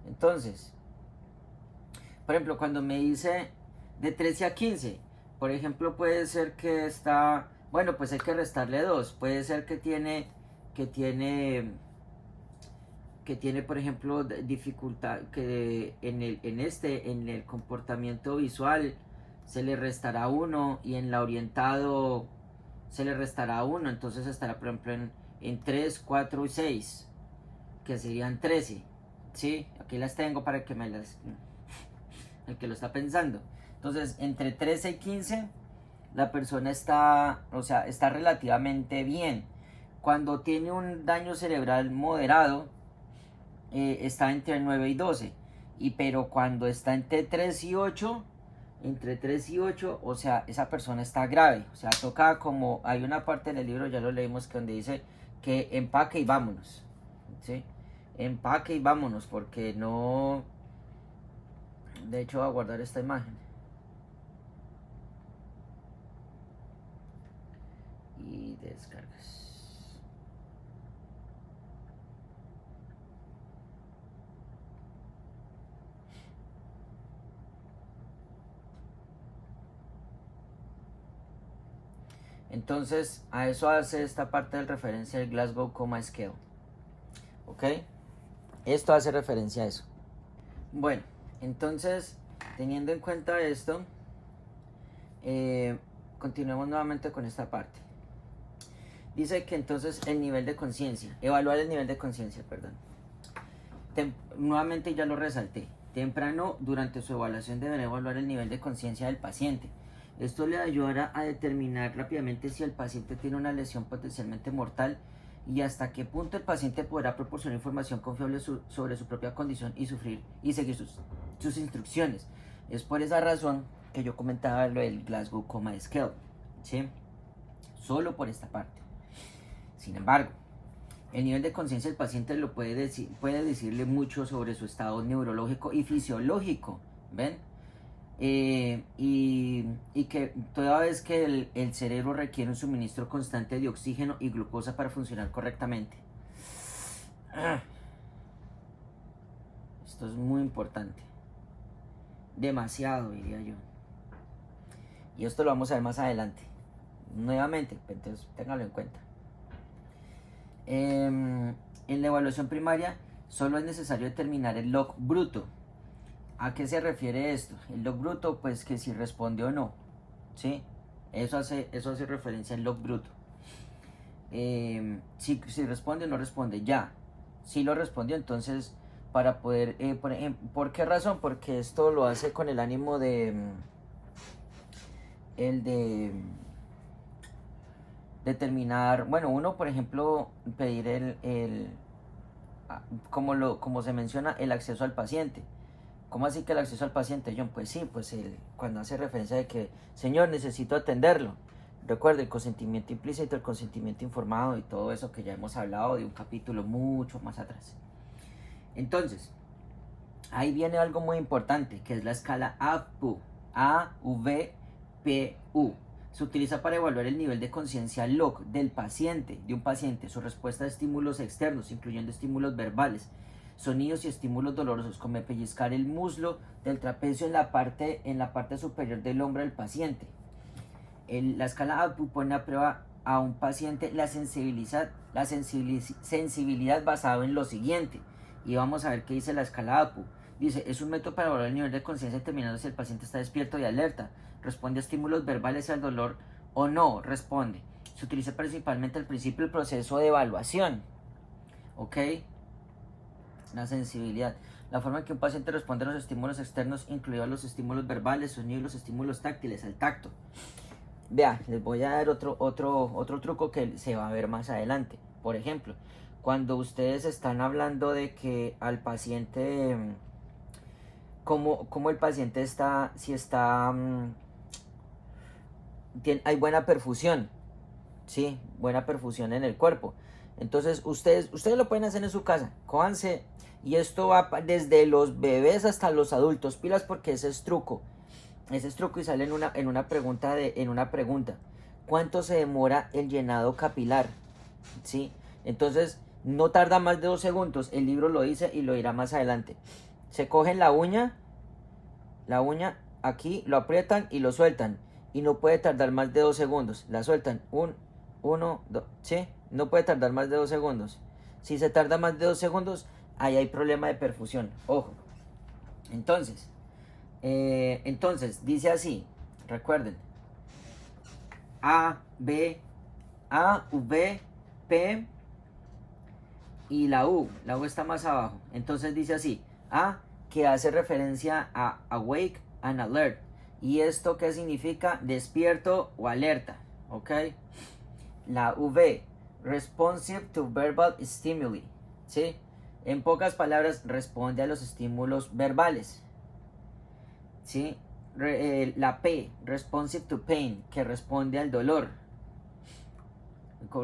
Entonces, por ejemplo, cuando me dice de 13 a 15, por ejemplo, puede ser que está, bueno, pues hay que restarle 2, puede ser que tiene, por ejemplo, dificultad, que en el comportamiento visual se le restará 1 y en la orientado se le restará 1, entonces estará, por ejemplo, en 3, 4 y 6, que serían 13. Sí, aquí las tengo para que el que lo está pensando. Entonces, entre 13 y 15, la persona está relativamente bien. Cuando tiene un daño cerebral moderado, está entre 9 y 12. Pero cuando está entre 3 y 8, o sea, esa persona está grave. O sea, toca, como hay una parte en el libro, ya lo leímos, que donde dice que empaque y vámonos. ¿Sí? Empaque y vámonos, porque no... De hecho, voy a guardar esta imagen y descargas. Entonces, a eso hace esta parte de referencia del Glasgow Coma Scale. ¿Ok? Esto hace referencia a eso. Bueno, entonces, teniendo en cuenta esto, continuemos nuevamente con esta parte. Dice que entonces el nivel de conciencia, evaluar el nivel de conciencia, perdón. Nuevamente ya lo resalté. Temprano, durante su evaluación, deberá evaluar el nivel de conciencia del paciente. Esto le ayudará a determinar rápidamente si el paciente tiene una lesión potencialmente mortal y hasta qué punto el paciente podrá proporcionar información confiable sobre su propia condición y seguir sus instrucciones. Es por esa razón que yo comentaba lo del Glasgow Coma Scale, ¿sí? Solo por esta parte. Sin embargo, el nivel de conciencia del paciente puede decirle mucho sobre su estado neurológico y fisiológico, ¿ven? Y que toda vez que el cerebro requiere un suministro constante de oxígeno y glucosa para funcionar correctamente. Esto es muy importante. Demasiado, diría yo. Y esto lo vamos a ver más adelante. Nuevamente, entonces ténganlo en cuenta. En la evaluación primaria solo es necesario determinar el log bruto. ¿A qué se refiere esto? El log bruto, pues que si responde o no, ¿sí? Eso hace referencia al log bruto. Si responde o no responde, ya. Si lo respondió, entonces para poder, ¿por qué razón? Porque esto lo hace con el ánimo de determinar, bueno, uno, por ejemplo, pedir como se menciona, el acceso al paciente. ¿Cómo así que el acceso al paciente, John? Pues sí, pues cuando hace referencia de que, señor, necesito atenderlo. Recuerde, el consentimiento implícito, el consentimiento informado y todo eso que ya hemos hablado de un capítulo mucho más atrás. Entonces, ahí viene algo muy importante, que es la escala AVPU. A-V-P-U. Se utiliza para evaluar el nivel de conciencia log de un paciente, su respuesta a estímulos externos, incluyendo estímulos verbales, sonidos y estímulos dolorosos, como pellizcar el muslo del trapecio en la parte superior del hombro del paciente. La escala AVPU pone a prueba a un paciente la sensibilidad basada en lo siguiente. Y vamos a ver qué dice la escala AVPU. Dice, es un método para evaluar el nivel de conciencia determinando si el paciente está despierto y alerta, responde a estímulos verbales y al dolor o no responde. Se utiliza principalmente al principio del proceso de evaluación. ¿Ok? La sensibilidad. La forma en que un paciente responde a los estímulos externos, incluidos los estímulos verbales, sonidos y los estímulos táctiles, al tacto. Vea, les voy a dar otro truco que se va a ver más adelante. Por ejemplo, cuando ustedes están hablando de que al paciente, como el paciente está, si está, hay buena perfusión, ¿sí? Buena perfusión en el cuerpo. Entonces, ustedes lo pueden hacer en su casa. Cójanse, y esto va desde los bebés hasta los adultos. Pilas, porque ese es truco. Ese es truco y sale en una pregunta. ¿Cuánto se demora el llenado capilar? ¿Sí? Entonces, no tarda más de 2 segundos. El libro lo dice y lo dirá más adelante. Se cogen la uña aquí, lo aprietan y lo sueltan. Y no puede tardar más de 2 segundos. La sueltan. 1, 2, ¿sí? No puede tardar más de 2 segundos. Si se tarda más de 2 segundos, ahí hay problema de perfusión. Ojo. Entonces, dice así. Recuerden. A, V, P y la U. La U está más abajo. Entonces dice así. A, que hace referencia a awake and alert. ¿Y esto qué significa? Despierto o alerta. ¿Ok? La V, responsive to verbal stimuli. ¿Sí? En pocas palabras, responde a los estímulos verbales. ¿Sí? La P, responsive to pain, que responde al dolor.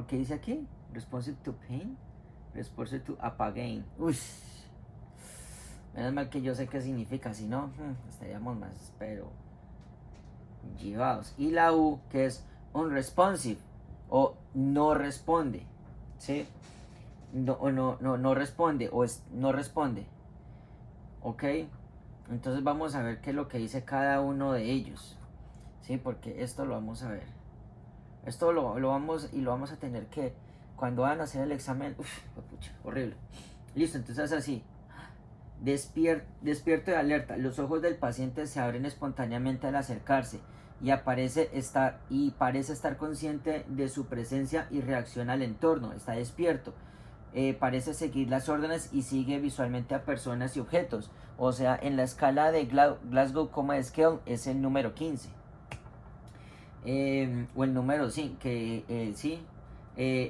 ¿Qué dice aquí? Responsive to pain, responsive to apagain. Uy, menos mal que yo sé qué significa, si no, estaríamos más, pero llevados. Y la U, que es unresponsive, o no responde, ¿sí? No responde, o no responde. ¿Ok? Entonces vamos a ver qué es lo que dice cada uno de ellos, ¿sí? Porque esto lo vamos a ver. Esto lo vamos a tener que, cuando van a hacer el examen, pucha, horrible. Listo, entonces así. Despierto y alerta. Los ojos del paciente se abren espontáneamente al acercarse y parece estar consciente de su presencia y reacciona al entorno. Está despierto. Parece seguir las órdenes y sigue visualmente a personas y objetos. O sea, en la escala de Glasgow Coma Scale es el número 15. O el número 5,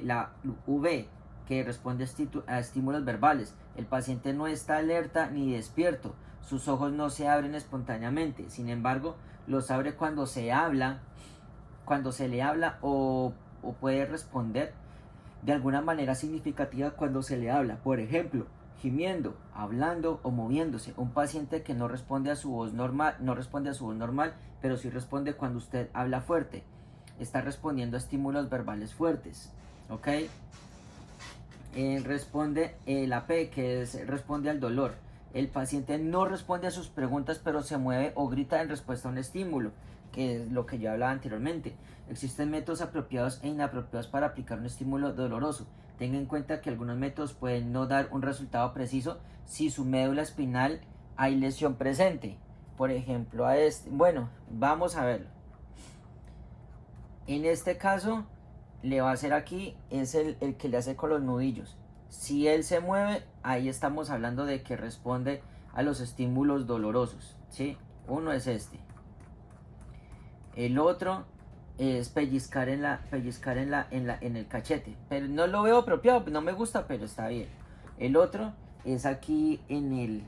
la V, que responde a estímulos verbales. El paciente no está alerta ni despierto. Sus ojos no se abren espontáneamente. Sin embargo, los abre cuando se le habla o puede responder de alguna manera significativa cuando se le habla. Por ejemplo, gimiendo, hablando o moviéndose. Un paciente que no responde a su voz normal, pero sí responde cuando usted habla fuerte. Está respondiendo a estímulos verbales fuertes. ¿Ok? Responde la P, que responde al dolor. El paciente no responde a sus preguntas, pero se mueve o grita en respuesta a un estímulo, que es lo que yo hablaba anteriormente. Existen métodos apropiados e inapropiados para aplicar un estímulo doloroso. Tenga en cuenta que algunos métodos pueden no dar un resultado preciso si su médula espinal hay lesión presente. Por ejemplo, vamos a verlo. En este caso, le va a hacer aquí, es el que le hace con los nudillos. Si él se mueve, ahí estamos hablando de que responde a los estímulos dolorosos, ¿sí? Uno es este. El otro es pellizcar en el cachete. Pero no lo veo apropiado, no me gusta, pero está bien. El otro es aquí en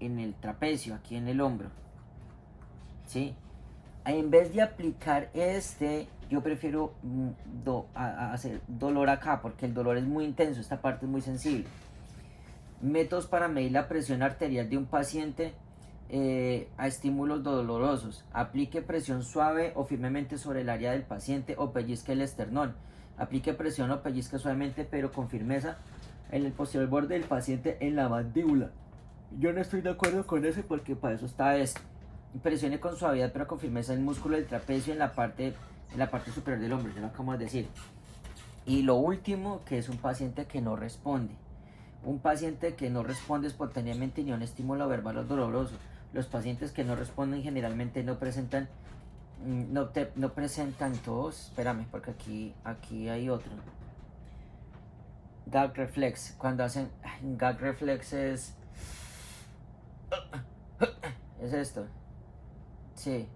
el trapecio, aquí en el hombro, ¿sí? En vez de aplicar yo prefiero hacer dolor acá, porque el dolor es muy intenso, esta parte es muy sensible. Métodos para medir la presión arterial de un paciente a estímulos dolorosos. Aplique presión suave o firmemente sobre el área del paciente o pellizque el esternón. Aplique presión o pellizque suavemente pero con firmeza en el posterior borde del paciente en la mandíbula. Yo no estoy de acuerdo con ese porque para eso está esto. Presione con suavidad pero con firmeza el músculo del trapecio en la parte superior del hombro, ya lo acabamos de decir. Y lo último, que es un paciente que no responde. Un paciente que no responde espontáneamente ni a un estímulo verbal o doloroso. Los pacientes que no responden generalmente no presentan no presentan tos. Espérame, porque aquí hay otro. Gag reflex. Cuando hacen gag reflex es esto. Sí.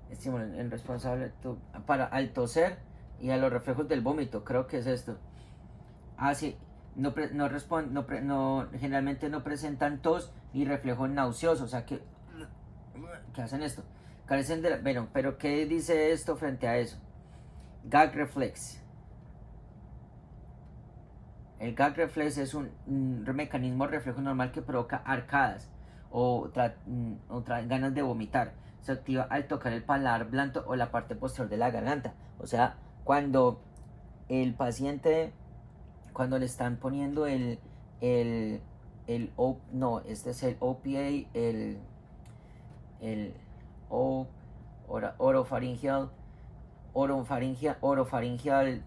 Estímulo en responsable para al toser y a los reflejos del vómito. Creo que es esto. Sí. Generalmente no presentan tos ni reflejos nauseosos. O sea que hacen esto. Carecen de bueno, pero ¿qué dice esto frente a eso? Gag reflex. El gag reflex es un mecanismo reflejo normal que provoca arcadas o ganas de vomitar. Se activa al tocar el paladar blando o la parte posterior de la garganta. O sea, cuando el paciente, cuando le están poniendo este es el OPA, orofaringeal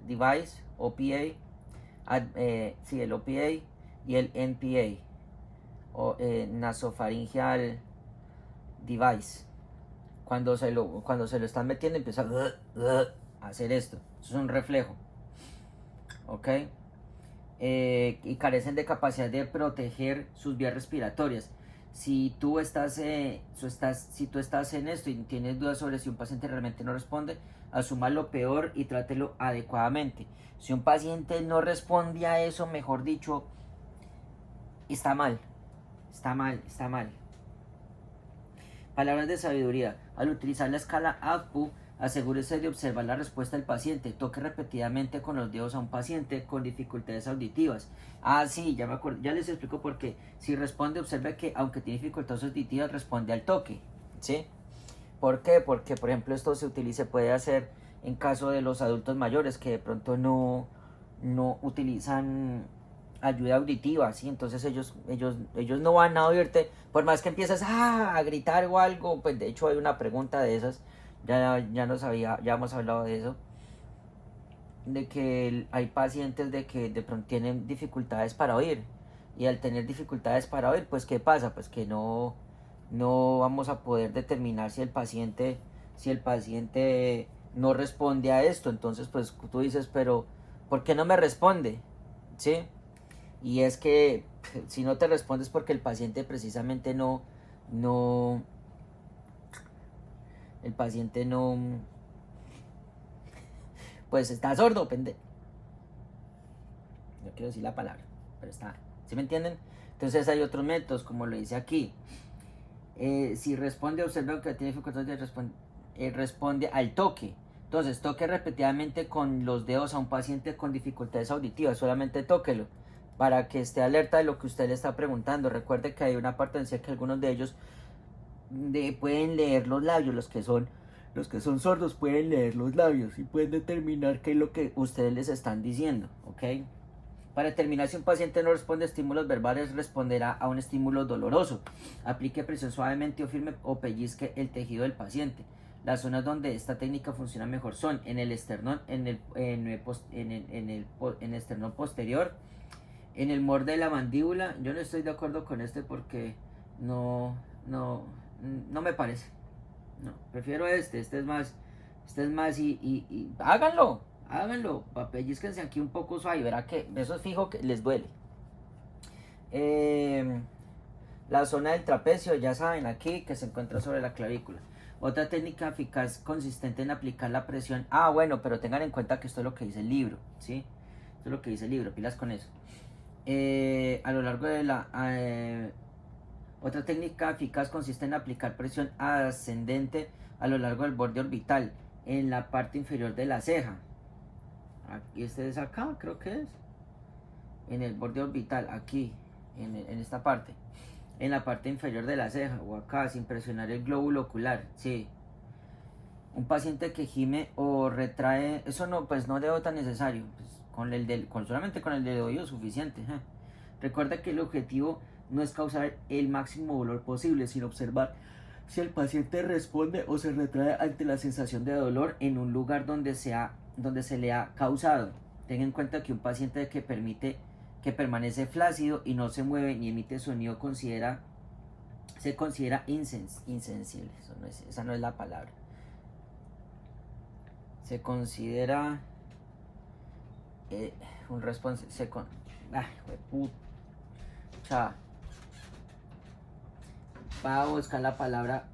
device, OPA, el OPA y el NPA, nasofaringeal device. Cuando se lo están metiendo empieza a hacer esto. Eso es un reflejo. ¿Ok? Y carecen de capacidad de proteger sus vías respiratorias. Si tú estás en esto y tienes dudas sobre si un paciente realmente no responde, asuma lo peor y trátelo adecuadamente. Si un paciente no responde a eso, mejor dicho, está mal. Palabras de sabiduría. Al utilizar la escala AVPU, asegúrese de observar la respuesta del paciente. Toque repetidamente con los dedos a un paciente con dificultades auditivas. Sí, ya me acuerdo. Ya les explico por qué. Si responde, observe que aunque tiene dificultades auditivas, responde al toque. ¿Sí? ¿Por qué? Porque, por ejemplo, esto se puede hacer en caso de los adultos mayores que de pronto no utilizan ayuda auditiva, ¿sí? Entonces ellos no van a oírte, por más que empieces a gritar o algo. Pues de hecho hay una pregunta de esas, ya hemos hablado de eso, de que hay pacientes de que de pronto tienen dificultades para oír, y al tener dificultades para oír, pues ¿qué pasa? Pues que no vamos a poder determinar si el paciente no responde a esto. Entonces pues tú dices, pero ¿por qué no me responde? ¿Sí? Y es que si no te respondes porque el paciente precisamente pues está sordo, pendejo. No quiero decir la palabra, pero está, ¿sí me entienden? Entonces hay otros métodos, como lo dice aquí. Si responde, observa que tiene dificultades de responder, responde al toque. Entonces toque repetidamente con los dedos a un paciente con dificultades auditivas, solamente tóquelo para que esté alerta de lo que usted le está preguntando. Recuerde que hay una parte donde dice que algunos de ellos pueden leer los labios. Los que son sordos pueden leer los labios y pueden determinar qué es lo que ustedes les están diciendo, ¿ok? Para determinar si un paciente no responde a estímulos verbales, responderá a un estímulo doloroso. Aplique presión suavemente o firme o pellizque el tejido del paciente. Las zonas donde esta técnica funciona mejor son en el esternón, en el esternón posterior, en el borde de la mandíbula. Yo no estoy de acuerdo con porque no me parece. No, prefiero este es más y háganlo, pellizquense aquí un poco suave y verá que eso es fijo que les duele. La zona del trapecio, ya saben, aquí que se encuentra sobre la clavícula. Otra técnica eficaz consistente en aplicar la presión. Bueno, pero tengan en cuenta que esto es lo que dice el libro, ¿sí? Esto es lo que dice el libro, pilas con eso. A lo largo de la... otra técnica eficaz consiste en aplicar presión ascendente a lo largo del borde orbital, en la parte inferior de la ceja. Aquí es acá, creo que es. En el borde orbital, aquí, en esta parte. En la parte inferior de la ceja, o acá, sin presionar el glóbulo ocular, sí. Un paciente que gime o retrae, eso no debe tan necesario. Solamente con el del oído es suficiente. Recuerda que el objetivo no es causar el máximo dolor posible, sino observar si el paciente responde o se retrae ante la sensación de dolor en un lugar donde se le ha causado. Ten en cuenta que un paciente que que permanece flácido y no se mueve ni emite sonido, se considera insensible. Esa no es la palabra. Se considera un responsable. Va a buscar la palabra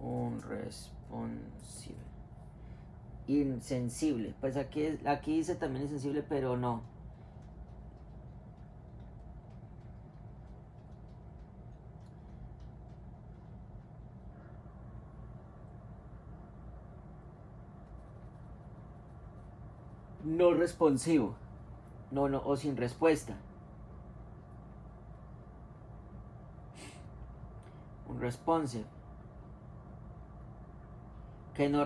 un responsible. Insensible. Pues aquí dice también insensible, pero no. No responsivo. No, o sin respuesta. Un responsive. Que no,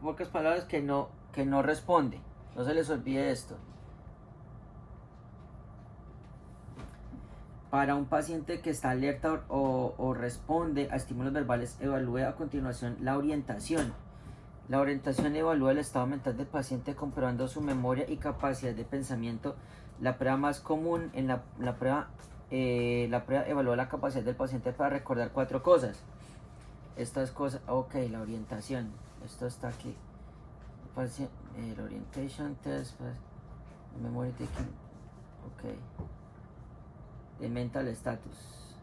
pocas palabras, que no responde. No se les olvide esto. Para un paciente que está alerta o responde a estímulos verbales, evalúe a continuación la orientación. La orientación evalúa el estado mental del paciente comprobando su memoria y capacidad de pensamiento. La prueba más común en la prueba evalúa la capacidad del paciente para recordar 4 cosas. Estas cosas, ok, la orientación, esto está aquí. El orientation test, memory taking, ok. The mental status.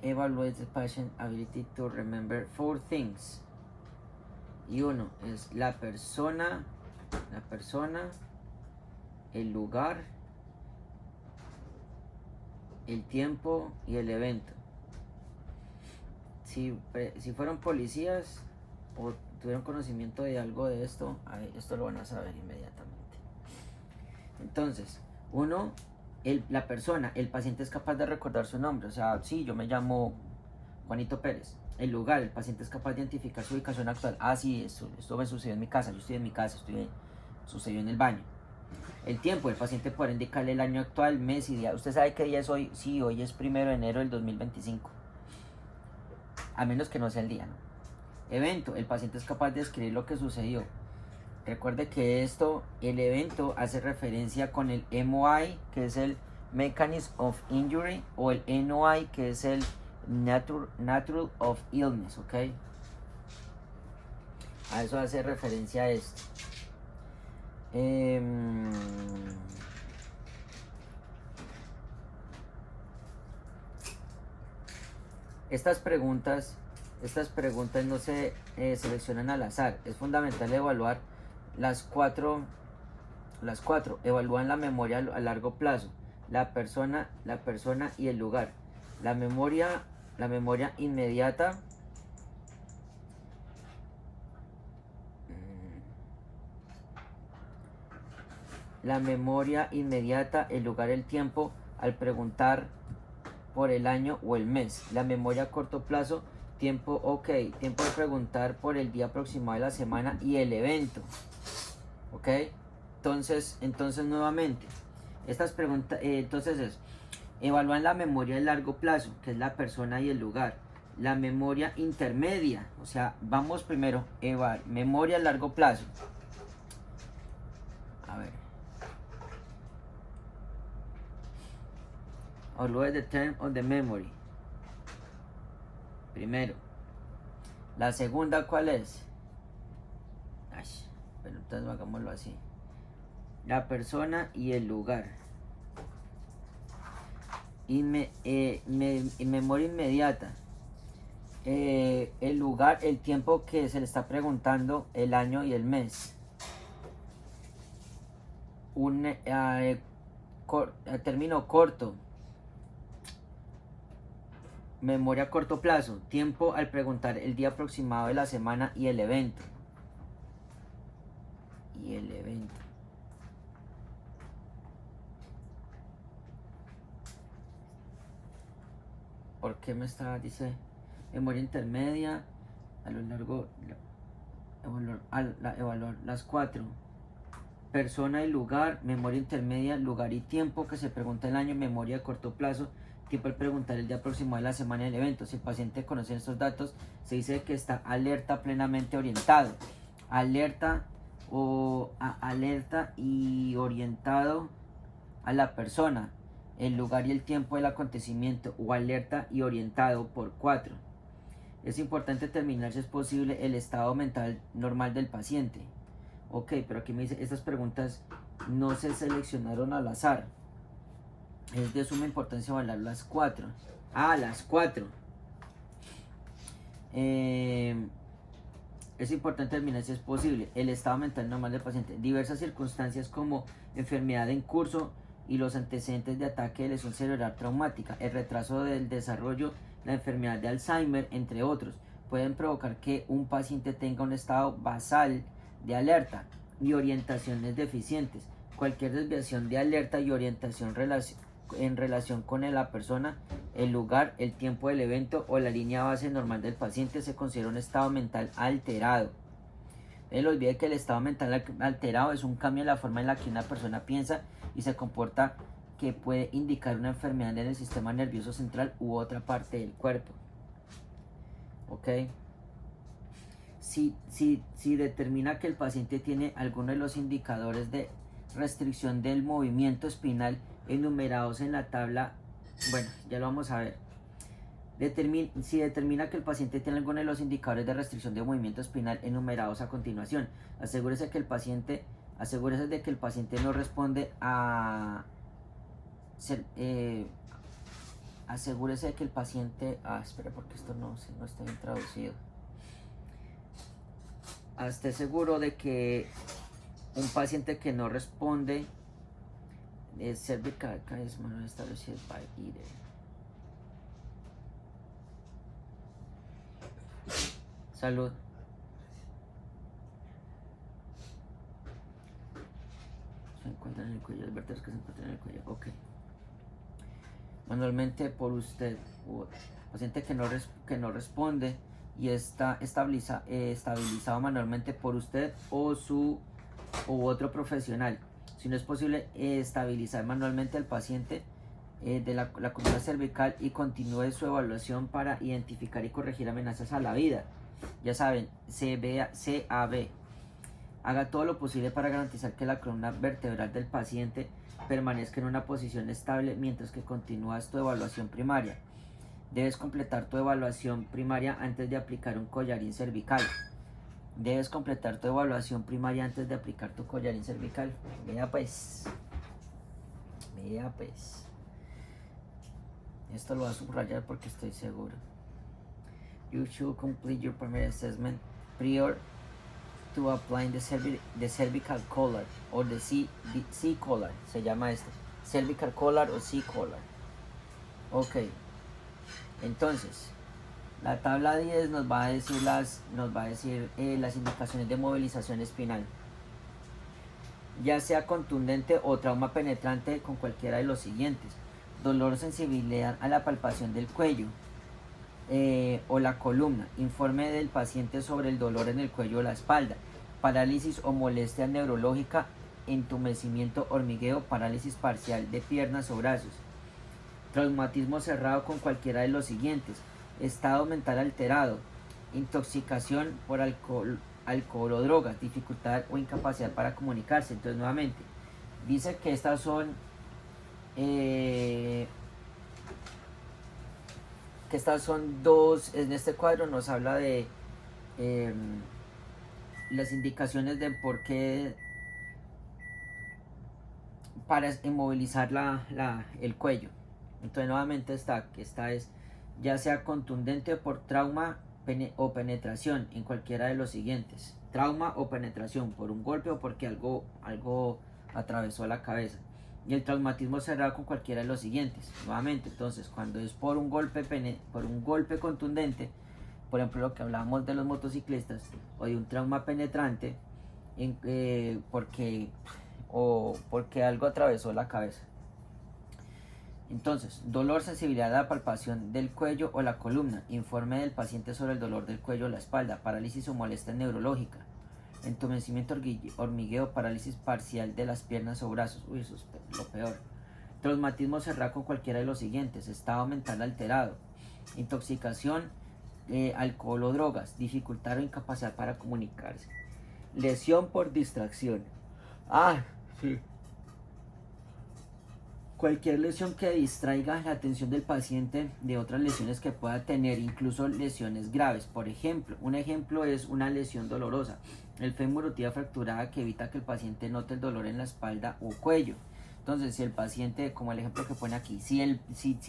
Evaluate the patient ability to remember 4 things. Y uno es la persona, el lugar, el tiempo y el evento. Si fueron policías o tuvieron conocimiento de algo de esto, esto lo van a saber inmediatamente. Entonces, uno, la persona, el paciente es capaz de recordar su nombre. O sea, sí, yo me llamo Juanito Pérez. El lugar, el paciente es capaz de identificar su ubicación actual. Ah, sí, esto me sucedió en mi casa. Yo estoy en mi casa, sucedió en el baño. El tiempo, el paciente puede indicarle el año actual, mes y día. ¿Usted sabe qué día es hoy? Sí, hoy es 1 de enero del 2025. A menos que no sea el día, ¿no? Evento, el paciente es capaz de describir lo que sucedió. Recuerde que el evento hace referencia con el MOI, que es el Mechanism of Injury, o el NOI, que es el Natural of Illness, ¿ok? A eso hace referencia esto. Estas preguntas no se seleccionan al azar. Es fundamental evaluar las cuatro. Evalúan la memoria a largo plazo, la persona y el lugar. La memoria inmediata. La memoria inmediata, el lugar, el tiempo, al preguntar por el año o el mes. La memoria a corto plazo, tiempo de preguntar por el día aproximado de la semana y el evento. Ok, entonces nuevamente, estas preguntas, evalúan la memoria a largo plazo, que es la persona y el lugar. La memoria intermedia, o sea, vamos primero, memoria a largo plazo. A ver. Evaluate the term of the memory. Primero. La segunda, ¿cuál es? Pero entonces hagámoslo así. La persona y el lugar. Memoria inmediata. El lugar, el tiempo que se le está preguntando, el año y el mes. Término corto. Memoria a corto plazo, tiempo al preguntar el día aproximado de la semana y el evento. ¿Por qué dice memoria intermedia? A lo largo, evaluar las 4. Persona y lugar, memoria intermedia, lugar y tiempo que se pregunta el año, memoria a corto plazo, tiempo al preguntar el día aproximado de la semana del evento. Si el paciente conoce estos datos, se dice que está alerta, plenamente orientado. alerta alerta y orientado a la persona, el lugar y el tiempo del acontecimiento, o alerta y orientado por 4. Es importante determinar si es posible el estado mental normal del paciente. Ok, pero aquí me dice, estas preguntas no se seleccionaron al azar. Es de suma importancia evaluar las 4. Las 4. Es importante determinar si es posible el estado mental normal del paciente. Diversas circunstancias como enfermedad en curso y los antecedentes de ataque de lesión cerebral traumática, el retraso del desarrollo, la enfermedad de Alzheimer, entre otros, pueden provocar que un paciente tenga un estado basal de alerta y orientaciones deficientes. Cualquier desviación de alerta y orientación en relación con la persona, el lugar, el tiempo del evento o la línea base normal del paciente se considera un estado mental alterado. No se olvide que el estado mental alterado es un cambio en la forma en la que una persona piensa y se comporta, que puede indicar una enfermedad en el sistema nervioso central u otra parte del cuerpo. Ok. Si determina que el paciente tiene alguno de los indicadores de restricción del movimiento espinal enumerados en la tabla, bueno, ya lo vamos a ver. Si determina que el paciente tiene alguno de los indicadores de restricción de movimiento espinal enumerados a continuación, asegúrese de que el paciente no responde a asegúrese de que el paciente espera, porque esto no está bien traducido. Esté seguro de que un paciente que no responde cervical es manual establecido by either. Salud. Se encuentran en el cuello, las vértebras que se encuentran en el cuello. Ok. Manualmente por usted, paciente que no responde y está estabilizado manualmente por usted u otro profesional. Si no es posible estabilizar manualmente al paciente de la columna cervical, y continúe su evaluación para identificar y corregir amenazas a la vida. Ya saben, CAB. Haga todo lo posible para garantizar que la columna vertebral del paciente permanezca en una posición estable mientras que continúas tu evaluación primaria. Debes completar tu evaluación primaria antes de aplicar un collarín cervical. Mira pues. Esto lo voy a subrayar porque estoy seguro. You should complete your primary assessment prior to applying the cervical collar or the C-collar. Se llama esto. Cervical collar o C-collar. Ok. Entonces, la tabla 10 nos va a decir las indicaciones de movilización espinal. Ya sea contundente o trauma penetrante con cualquiera de los siguientes: dolor o sensibilidad a la palpación del cuello o la columna, informe del paciente sobre el dolor en el cuello o la espalda, parálisis o molestia neurológica, entumecimiento, hormigueo, parálisis parcial de piernas o brazos, traumatismo cerrado con cualquiera de los siguientes: estado mental alterado, intoxicación por alcohol o drogas, dificultad o incapacidad para comunicarse. Entonces, nuevamente, dice que estas son dos. En este cuadro nos habla de las indicaciones de por qué para inmovilizar el cuello. Entonces, nuevamente esta es ya sea contundente por trauma o penetración en cualquiera de los siguientes: trauma o penetración por un golpe o porque algo atravesó la cabeza, y el traumatismo cerrado con cualquiera de los siguientes. Nuevamente, entonces, cuando es por un golpe contundente, por ejemplo lo que hablábamos de los motociclistas, o de un trauma penetrante porque algo atravesó la cabeza. Entonces, dolor, sensibilidad a la palpación del cuello o la columna, informe del paciente sobre el dolor del cuello o la espalda, parálisis o molestia neurológica, entumecimiento, hormigueo, parálisis parcial de las piernas o brazos. Eso es lo peor. Traumatismo cerrado con cualquiera de los siguientes: estado mental alterado, intoxicación, alcohol o drogas, dificultad o incapacidad para comunicarse. Lesión por distracción. Ah, sí. Cualquier lesión que distraiga la atención del paciente de otras lesiones que pueda tener, incluso lesiones graves. Por ejemplo, un ejemplo es una lesión dolorosa. El fémur o tibia fracturada que evita que el paciente note el dolor en la espalda o cuello. Entonces, si el paciente, como el ejemplo que pone aquí, si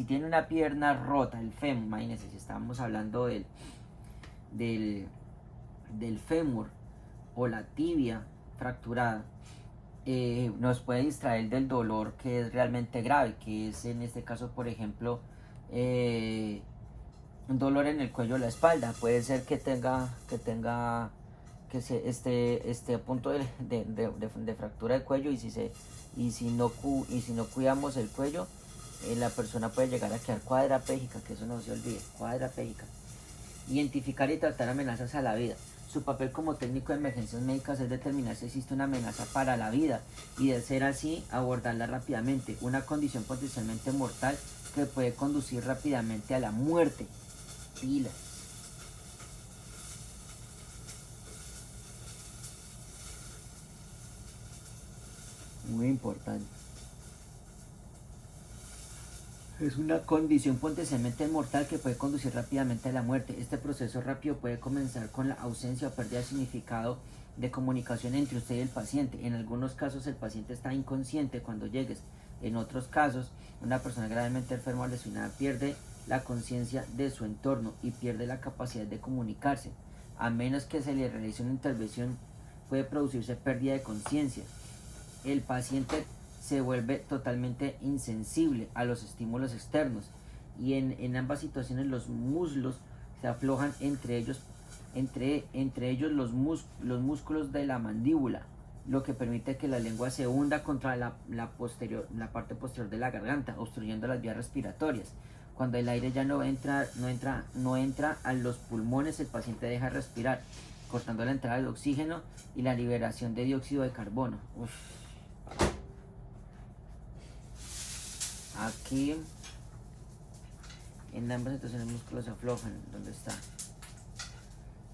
tiene una pierna rota, el fémur, imagínense, si estábamos hablando del fémur o la tibia fracturada, nos puede distraer del dolor que es realmente grave, que es en este caso, por ejemplo, un dolor en el cuello o la espalda. Puede ser que esté a punto de fractura de cuello, y si no cuidamos el cuello, la persona puede llegar a quedar cuadraplégica, que eso no se olvide, cuadraplégica. Identificar y tratar amenazas a la vida. Su papel como técnico de emergencias médicas es determinar si existe una amenaza para la vida y, de ser así, abordarla rápidamente. Una condición potencialmente mortal que puede conducir rápidamente a la muerte. Pilas. Muy importante. Es una condición potencialmente mortal que puede conducir rápidamente a la muerte. Este proceso rápido puede comenzar con la ausencia o pérdida de significado de comunicación entre usted y el paciente. En algunos casos el paciente está inconsciente cuando llegues. En otros casos, una persona gravemente enferma o lesionada pierde la conciencia de su entorno y pierde la capacidad de comunicarse. A menos que se le realice una intervención, puede producirse pérdida de conciencia. El paciente se vuelve totalmente insensible a los estímulos externos, y en ambas situaciones los muslos se aflojan, entre ellos los músculos de la mandíbula, lo que permite que la lengua se hunda contra la parte posterior de la garganta, obstruyendo las vías respiratorias. Cuando el aire ya no entra a los pulmones, el paciente deja de respirar, cortando la entrada del oxígeno y la liberación de dióxido de carbono. Uf. Aquí, en ambas situaciones, los músculos se aflojan. ¿Dónde está?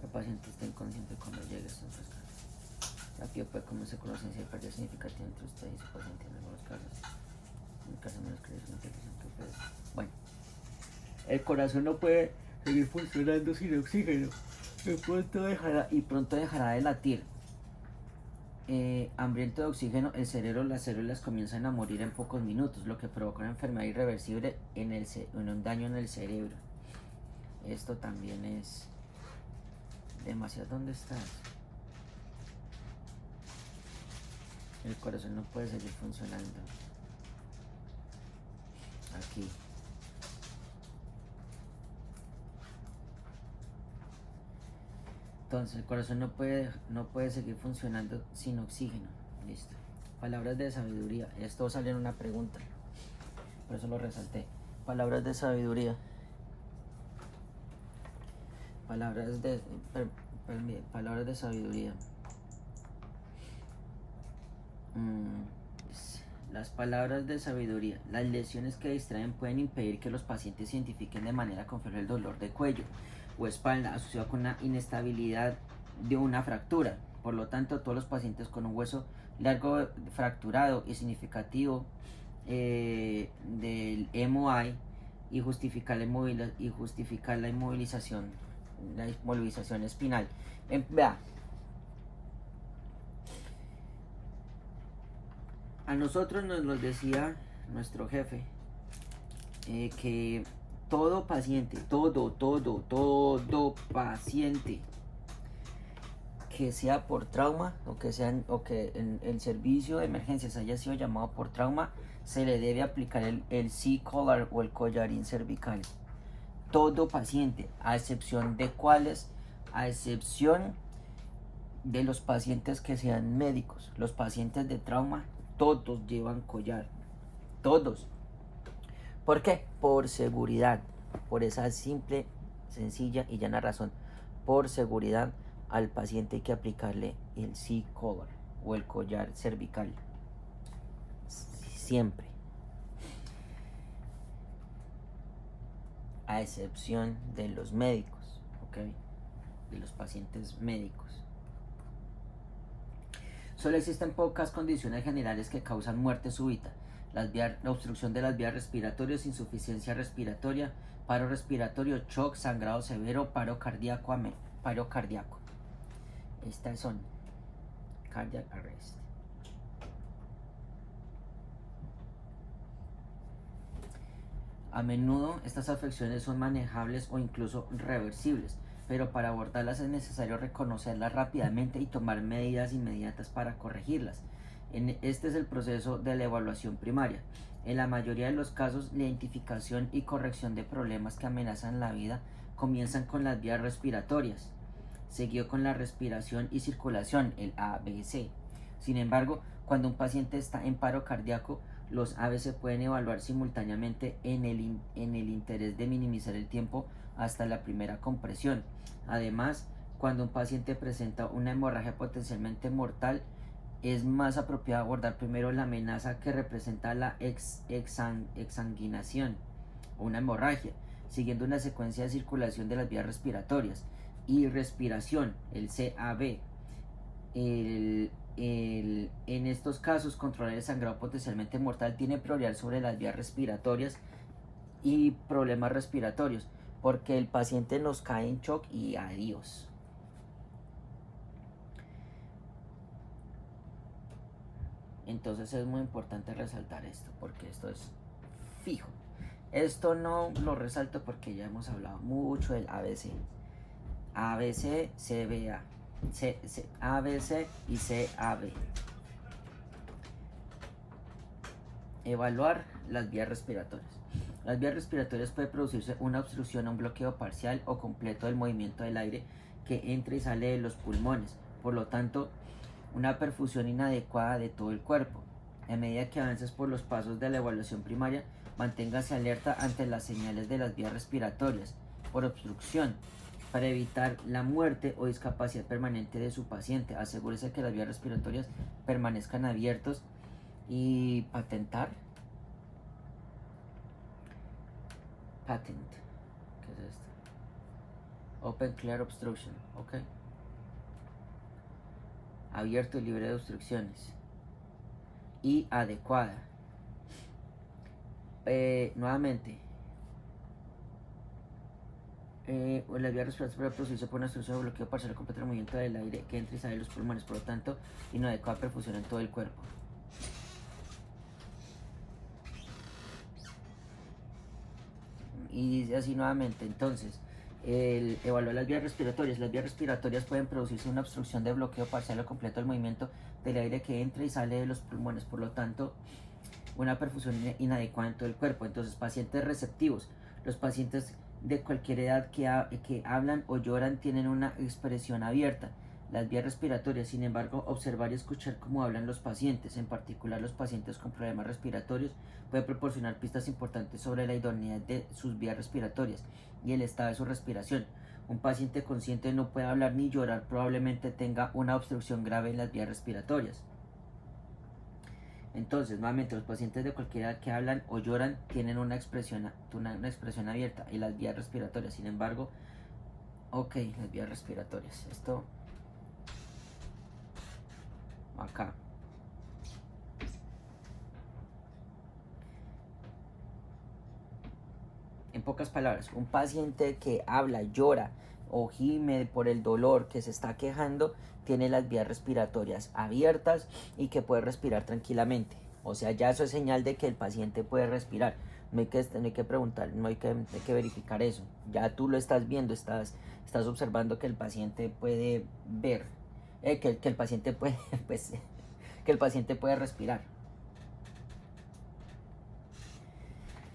El paciente está inconsciente cuando llegue. Rápido puede comenzar con la ausencia de pérdida significativa entre usted y su paciente en algunos casos. En caso menos que es una infección que puede. Bueno, el corazón no puede seguir funcionando sin oxígeno. Y pronto dejará de latir. Hambriento de oxígeno, el cerebro, las células comienzan a morir en pocos minutos, lo que provoca una enfermedad irreversible en un daño en el cerebro. Esto también es demasiado. ¿Dónde estás? El corazón no puede seguir funcionando. Aquí. Entonces, el corazón no puede seguir funcionando sin oxígeno. Listo. Palabras de sabiduría. Esto sale en una pregunta, por eso lo resalté. Palabras de sabiduría. Palabras de sabiduría. Las palabras de sabiduría. Las lesiones que distraen pueden impedir que los pacientes identifiquen de manera confiable el dolor de cuello o espalda asociado con una inestabilidad de una fractura. Por lo tanto, todos los pacientes con un hueso largo fracturado y significativo del MOI y justificar la inmovilización espinal. Vea, a nosotros nos decía nuestro jefe que todo paciente que sea por trauma o que en el servicio de emergencias haya sido llamado por trauma, se le debe aplicar el C-collar o el collarín cervical. Todo paciente, a excepción de cuáles, a excepción de los pacientes que sean médicos. Los pacientes de trauma, todos llevan collar, todos. ¿Por qué? Por seguridad, por esa simple, sencilla y llana razón. Por seguridad, al paciente hay que aplicarle el C-collar o el collar cervical. Siempre. A excepción de los médicos, ¿ok? De los pacientes médicos. Solo existen pocas condiciones generales que causan muerte súbita: la obstrucción de las vías respiratorias, insuficiencia respiratoria, paro respiratorio, shock, sangrado severo, paro cardíaco. Estas son cardiac arrest. A menudo estas afecciones son manejables o incluso reversibles, pero para abordarlas es necesario reconocerlas rápidamente y tomar medidas inmediatas para corregirlas. Este es el proceso de la evaluación primaria. En la mayoría de los casos, la identificación y corrección de problemas que amenazan la vida comienzan con las vías respiratorias, seguido con la respiración y circulación, el ABC. Sin embargo, cuando un paciente está en paro cardíaco, los ABC pueden evaluar simultáneamente en el interés de minimizar el tiempo hasta la primera compresión. Además, cuando un paciente presenta una hemorragia potencialmente mortal, es más apropiado abordar primero la amenaza que representa la exsanguinación o una hemorragia, siguiendo una secuencia de circulación de las vías respiratorias y respiración, el CAB. En estos casos, controlar el sangrado potencialmente mortal tiene prioridad sobre las vías respiratorias y problemas respiratorios, porque el paciente nos cae en shock y adiós. Entonces es muy importante resaltar esto, porque esto es fijo. Esto no lo resalto porque ya hemos hablado mucho del ABC. ABC, CBA, ABC y CAB. Evaluar las vías respiratorias. Las vías respiratorias puede producirse una obstrucción o un bloqueo parcial o completo del movimiento del aire que entra y sale de los pulmones. Por lo tanto, una perfusión inadecuada de todo el cuerpo. A medida que avances por los pasos de la evaluación primaria, manténgase alerta ante las señales de las vías respiratorias por obstrucción. Para evitar la muerte o discapacidad permanente de su paciente, asegúrese que las vías respiratorias permanezcan abiertos y patentar. Patent. ¿Qué es esto? Open Clear Obstruction. Ok. Abierto y libre de obstrucciones. Y adecuada. Nuevamente. Las vías respiratorias pueden producirse por una obstrucción o bloqueo parcial o completo del movimiento del aire que entra y sale de los pulmones, por lo tanto, inadecuada perfusión en todo el cuerpo. Y dice así nuevamente, entonces, evaluar las vías respiratorias. Las vías respiratorias pueden producirse una obstrucción de bloqueo parcial o completo del movimiento del aire que entra y sale de los pulmones, por lo tanto, una perfusión inadecuada en todo el cuerpo. Entonces, pacientes receptivos. Los pacientes de cualquier edad que hablan o lloran tienen una expresión abierta. Las vías respiratorias, sin embargo, observar y escuchar cómo hablan los pacientes, en particular los pacientes con problemas respiratorios, puede proporcionar pistas importantes sobre la idoneidad de sus vías respiratorias y el estado de su respiración. Un paciente consciente no puede hablar ni llorar, probablemente tenga una obstrucción grave en las vías respiratorias. Entonces, nuevamente, los pacientes de cualquier edad que hablan o lloran tienen una expresión abierta y las vías respiratorias. Sin embargo, ok, las vías respiratorias. Esto acá. En pocas palabras, un paciente que habla, llora o gime por el dolor, que se está quejando, tiene las vías respiratorias abiertas y que puede respirar tranquilamente. O sea, ya eso es señal de que el paciente puede respirar. No hay que preguntar, no hay que verificar eso. Ya tú lo estás viendo, estás observando que el paciente puede ver, que el paciente puede, pues, que el paciente puede respirar.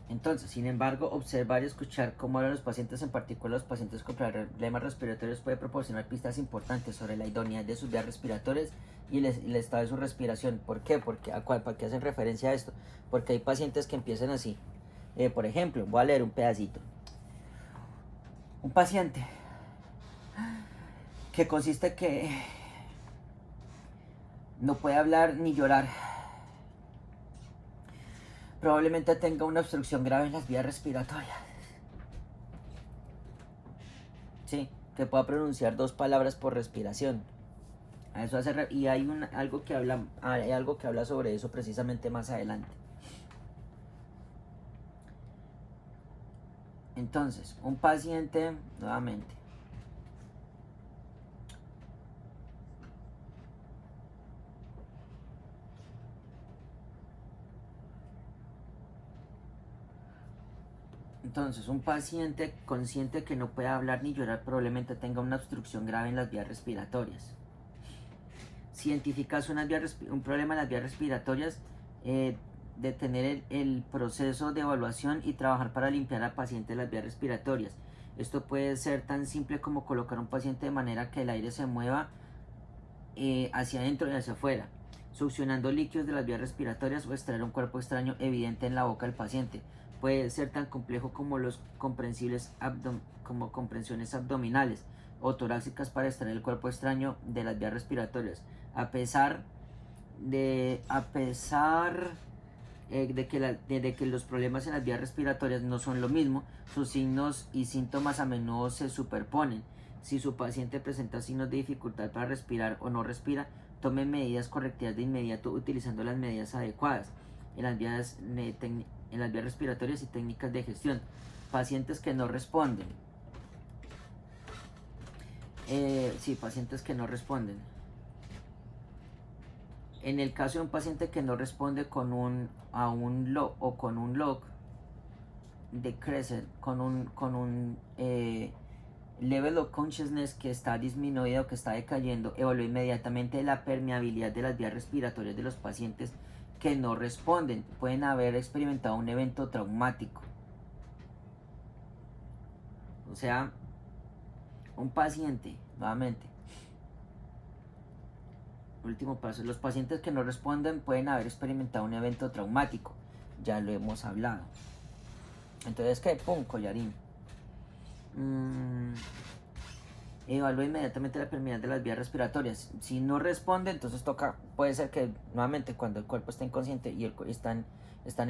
Entonces, sin embargo, observar y escuchar cómo hablan los pacientes, en particular los pacientes con problemas respiratorios, puede proporcionar pistas importantes sobre la idoneidad de sus vías respiratorias y el estado de su respiración. ¿Por qué? ¿Para qué hacen referencia a esto? Porque hay pacientes que empiezan así. Por ejemplo, voy a leer un pedacito. Un paciente que consiste que no puede hablar ni llorar. Probablemente tenga una obstrucción grave en las vías respiratorias. Sí, que pueda pronunciar 2 palabras por respiración. A eso y hay algo que habla sobre eso precisamente más adelante. Entonces, un paciente, nuevamente, un paciente consciente que no puede hablar ni llorar probablemente tenga una obstrucción grave en las vías respiratorias. Si identificas un problema en las vías respiratorias, detener el proceso de evaluación y trabajar para limpiar al paciente las vías respiratorias. Esto puede ser tan simple como colocar a un paciente de manera que el aire se mueva hacia adentro y hacia afuera, succionando líquidos de las vías respiratorias o extraer un cuerpo extraño evidente en la boca del paciente. Puede ser tan complejo como comprensiones abdominales o torácicas para extraer el cuerpo extraño de las vías respiratorias. A pesar de que los problemas en las vías respiratorias no son lo mismo, sus signos y síntomas a menudo se superponen. Si su paciente presenta signos de dificultad para respirar o no respira, tome medidas correctivas de inmediato utilizando las medidas adecuadas en las vías respiratorias y técnicas de gestión. Pacientes que no responden. Pacientes que no responden. En el caso de un paciente que no responde con un log decreased, con un level of consciousness que está disminuido, que está decayendo, evalúe inmediatamente la permeabilidad de las vías respiratorias de los pacientes que no responden. Pueden haber experimentado un evento traumático. O sea, un paciente, nuevamente, último paso, los pacientes que no responden pueden haber experimentado un evento traumático. Ya lo hemos hablado. Entonces, ¿qué? Pum, collarín. Evalúa inmediatamente la permeabilidad de las vías respiratorias. Si no responde, entonces puede ser que nuevamente cuando el cuerpo está inconsciente y están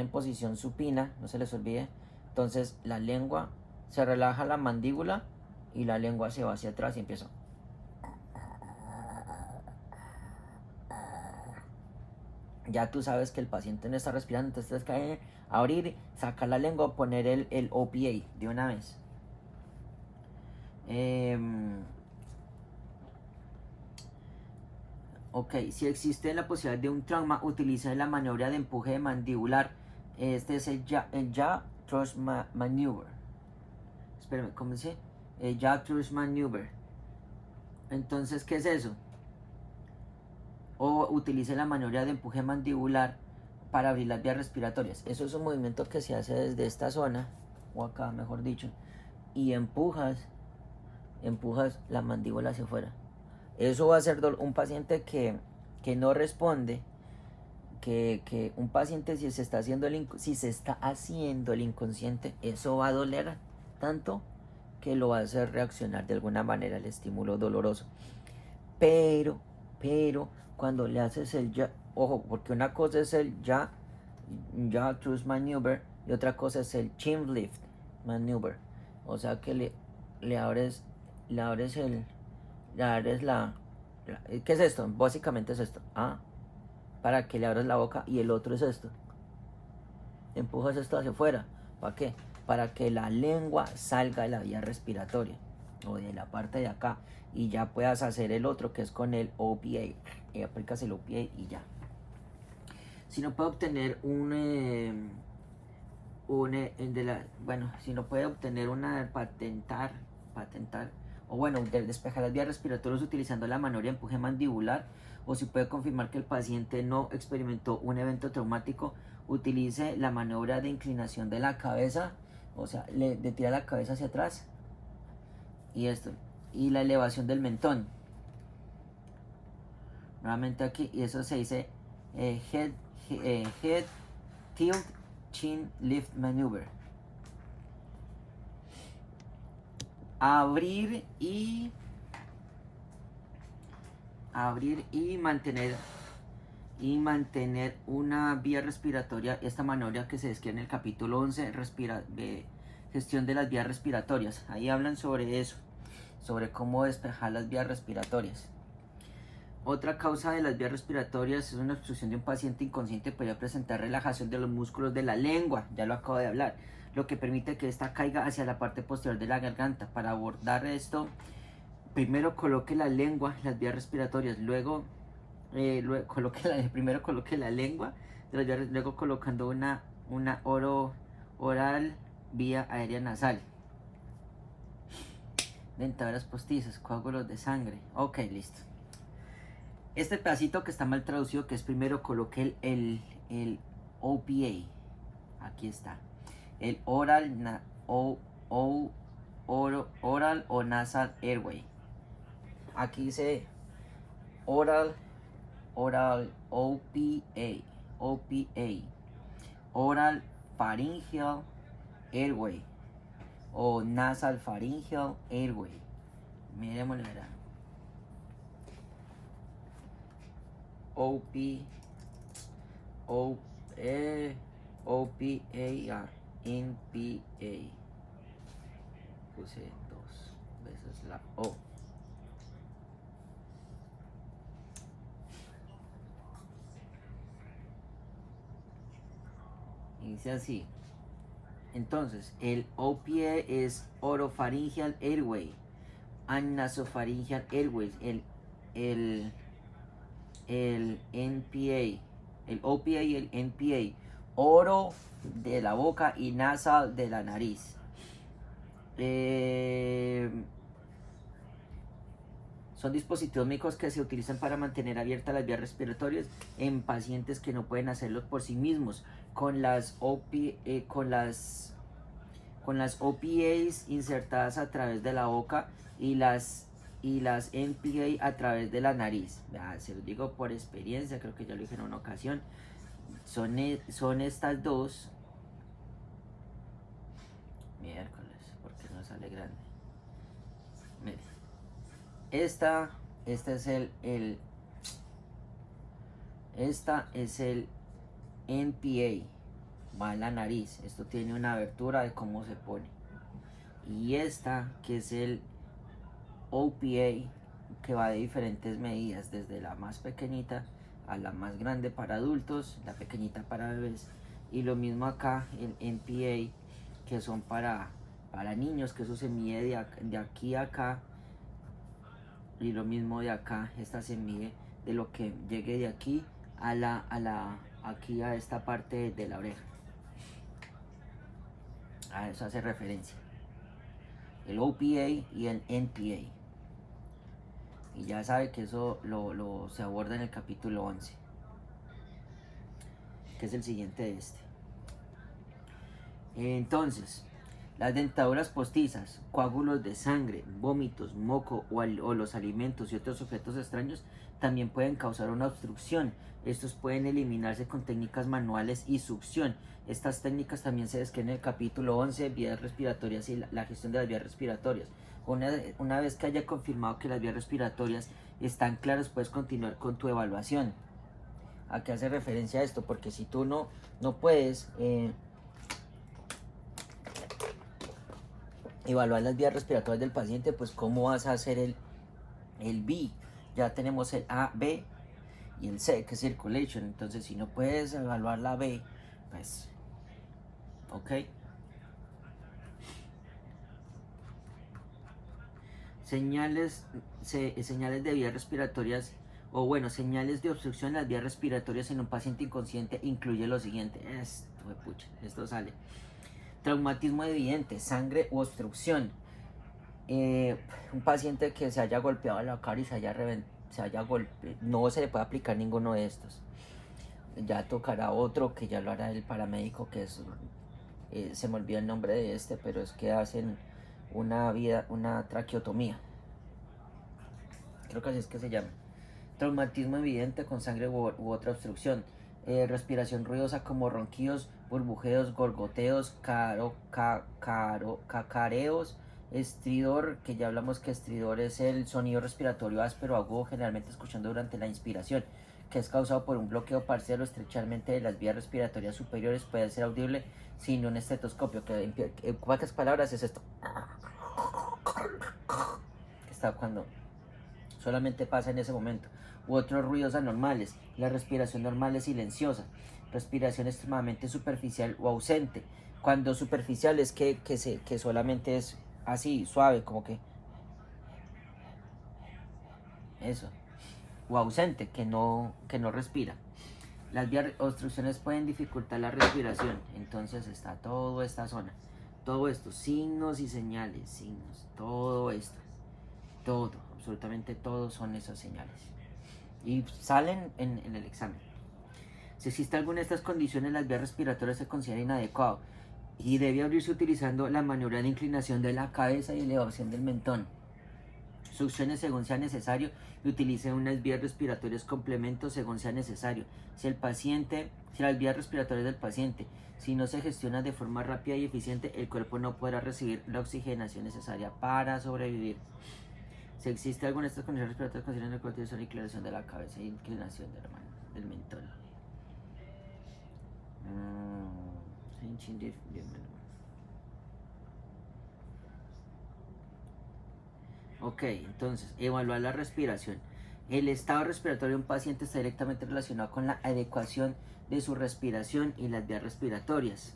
en posición supina, no se les olvide, entonces la lengua se relaja, la mandíbula, y la lengua se va hacia atrás y empieza. Ya tú sabes que el paciente no está respirando, entonces tienes que abrir, sacar la lengua, poner el OPA de una vez. Ok, si existe la posibilidad de un trauma, utiliza la maniobra de empuje mandibular. Este es el jaw thrust maneuver. Espérame, ¿cómo dice? El jaw thrust maneuver. Entonces, ¿qué es eso? O utilice la maniobra de empuje mandibular para abrir las vías respiratorias. Eso es un movimiento que se hace desde esta zona, o acá mejor dicho, y empujas la mandíbula hacia afuera. Eso va a ser un paciente que no responde, que un paciente si se está haciendo el inconsciente, eso va a doler tanto que lo va a hacer reaccionar de alguna manera al estímulo doloroso. Pero cuando le haces el jaw, ojo, porque una cosa es el jaw thrust maneuver y otra cosa es el chin lift maneuver. O sea que le abres ¿qué es esto? Básicamente es esto, para que le abras la boca, y el otro es esto. Empujas esto hacia afuera. ¿Para qué? Para que la lengua salga de la vía respiratoria o de la parte de acá, y ya puedas hacer el otro que es con el OPA, y aplicas el OPA y ya. Si no puede obtener si no puede obtener patentar o bueno, despejar las vías respiratorias utilizando la maniobra de empuje mandibular, o si puede confirmar que el paciente no experimentó un evento traumático, utilice la maniobra de inclinación de la cabeza, o sea, de tirar la cabeza hacia atrás, y la elevación del mentón. Nuevamente aquí, y eso se dice head tilt chin lift maneuver. Abrir y mantener una vía respiratoria. Esta maniobra que se describe en el capítulo 11 de gestión de las vías respiratorias. Ahí hablan sobre eso, sobre cómo despejar las vías respiratorias. Otra causa de las vías respiratorias es una obstrucción de un paciente inconsciente. Podría presentar relajación de los músculos de la lengua, ya lo acabo de hablar, lo que permite que ésta caiga hacia la parte posterior de la garganta. Para abordar esto, primero coloque la lengua en las vías respiratorias, primero coloque la lengua de las vías, luego colocando una oral vía aérea nasal. Dentaduras postizas, coágulos de sangre. Ok, listo. Este pedacito que está mal traducido, que es primero coloqué el OPA. Aquí está. El oral o nasal airway. Aquí dice oral OPA. Oral pharyngeal airway o nasal pharyngeal airway. Miremoslo, verán. OPA, NPA. Puse 2 veces la O. Y dice así. Entonces, el OPA es oropharyngeal airway, and nasopharyngeal airways. El NPA, el OPA y el NPA, oro de la boca y nasal de la nariz. Son dispositivos médicos que se utilizan para mantener abiertas las vías respiratorias en pacientes que no pueden hacerlo por sí mismos. Con las OPAs insertadas a través de la boca y las NPA a través de la nariz. Se los digo por experiencia, creo que ya lo dije en una ocasión. Son estas dos. Miércoles, porque no sale grande. Mire. Esta es el NPA, va en la nariz. Esto tiene una abertura de cómo se pone. Y esta, que es el OPA, que va de diferentes medidas, desde la más pequeñita a la más grande para adultos, la pequeñita para bebés. Y lo mismo acá, el NPA, que son para niños, que eso se mide de aquí a acá. Y lo mismo de acá, esta se mide de lo que llegue de aquí aquí a esta parte de la oreja. A eso hace referencia el OPA y el NPA. Y ya sabe que eso se aborda en el capítulo 11, que es el siguiente de este. Entonces, las dentaduras postizas, coágulos de sangre, vómitos, moco o los alimentos y otros objetos extraños también pueden causar una obstrucción. Estos pueden eliminarse con técnicas manuales y succión. Estas técnicas también se describen en el capítulo 11, vías respiratorias y la gestión de las vías respiratorias. Una vez que haya confirmado que las vías respiratorias están claras, puedes continuar con tu evaluación. ¿A qué hace referencia esto? Porque si tú no puedes evaluar las vías respiratorias del paciente, pues ¿cómo vas a hacer el B? Ya tenemos el A, B y el C, que es circulation. Entonces, si no puedes evaluar la B, pues, ok. Señales de vías respiratorias, o bueno, señales de obstrucción en las vías respiratorias en un paciente inconsciente incluye lo siguiente. Esto sale. Traumatismo evidente, sangre u obstrucción. Un paciente que se haya golpeado la cara y no se le puede aplicar ninguno de estos. Ya tocará otro, que ya lo hará el paramédico, que es se me olvida el nombre de este, pero es que hacen una traqueotomía, creo que así es que se llama. Traumatismo evidente con sangre u otra obstrucción. Respiración ruidosa como ronquidos, burbujeos, gorgoteos, cacareos, estridor, que ya hablamos que estridor es el sonido respiratorio áspero agudo generalmente escuchando durante la inspiración, que es causado por un bloqueo parcial o estrechamente de las vías respiratorias superiores. Puede ser audible sin un estetoscopio, que en pocas palabras es esto, que está cuando solamente pasa en ese momento. u otros ruidos anormales. La respiración normal es silenciosa. Respiración extremadamente superficial o ausente. Cuando superficial es que solamente es así, suave, como que eso. O ausente, que no respira. Las vías obstrucciones pueden dificultar la respiración. Entonces está toda esta zona. Todo esto, signos y señales, signos, todo esto. Todo, absolutamente todo son esas señales. Y salen en el examen. Si existe alguna de estas condiciones, las vías respiratorias se consideran inadecuadas y debe abrirse utilizando la maniobra de inclinación de la cabeza y elevación del mentón. Succione según sea necesario y utilice unas vías respiratorias complementos según sea necesario. Si las vías respiratorias del paciente, si no se gestiona de forma rápida y eficiente, el cuerpo no podrá recibir la oxigenación necesaria para sobrevivir. Si existe alguna de estas condiciones respiratorias, consideren el cuerpo de inclinación de la cabeza y inclinación del mentón. Ok, entonces, evaluar la respiración. El estado respiratorio de un paciente está directamente relacionado con la adecuación de su respiración y las vías respiratorias.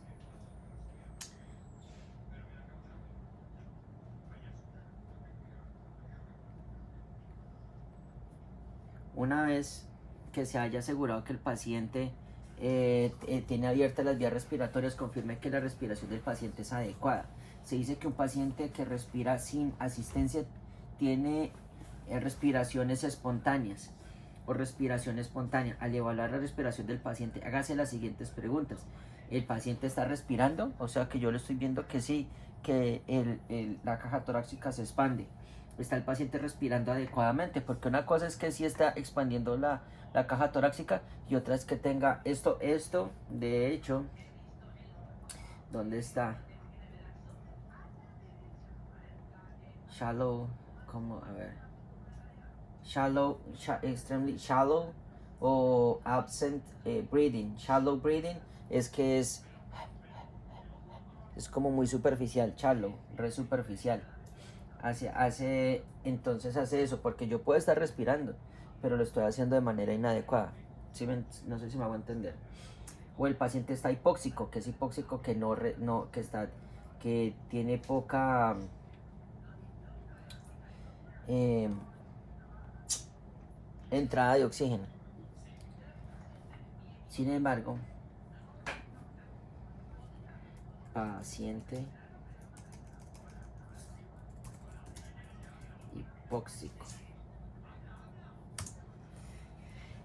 Una vez que se haya asegurado que el paciente tiene abiertas las vías respiratorias, confirme que la respiración del paciente es adecuada. Se dice que un paciente que respira sin asistencia tiene respiraciones espontáneas o respiración espontánea. Al evaluar la respiración del paciente, hágase las siguientes preguntas. ¿El paciente está respirando? O sea que yo le estoy viendo que sí, que la caja torácica se expande. ¿Está el paciente respirando adecuadamente? Porque una cosa es que sí está expandiendo la caja torácica y otra es que tenga esto, de hecho, ¿dónde está? Shallow, ¿cómo? A ver. Extremely shallow o absent breathing. Shallow breathing es que es como muy superficial, shallow, re superficial. Entonces hace eso, porque yo puedo estar respirando, pero lo estoy haciendo de manera inadecuada. ¿Sí no sé si me hago entender. O el paciente está hipóxico, que es hipóxico, que que tiene poca entrada de oxígeno. Sin embargo, paciente hipóxico.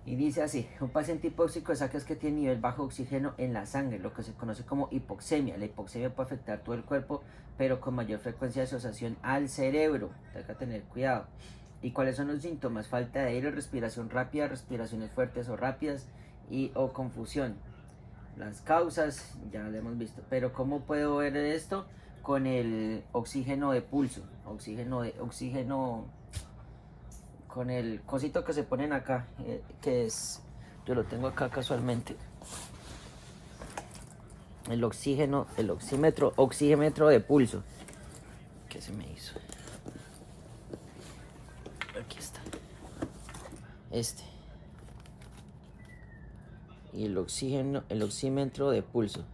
Y dice así, un paciente hipóxico es aquel que tiene nivel bajo de oxígeno en la sangre, lo que se conoce como hipoxemia. La hipoxemia puede afectar todo el cuerpo, pero con mayor frecuencia de asociación al cerebro. Hay que tener cuidado. ¿Y cuáles son los síntomas? Falta de aire, respiración rápida, respiraciones fuertes o rápidas o confusión. Las causas ya lo hemos visto, pero ¿cómo puedo ver esto? Con el oxígeno de pulso, oxígeno con el cosito que se ponen acá, que es, yo lo tengo acá casualmente, el oxímetro de pulso. ¿Qué se me hizo? Aquí está. Y el oxímetro de pulso.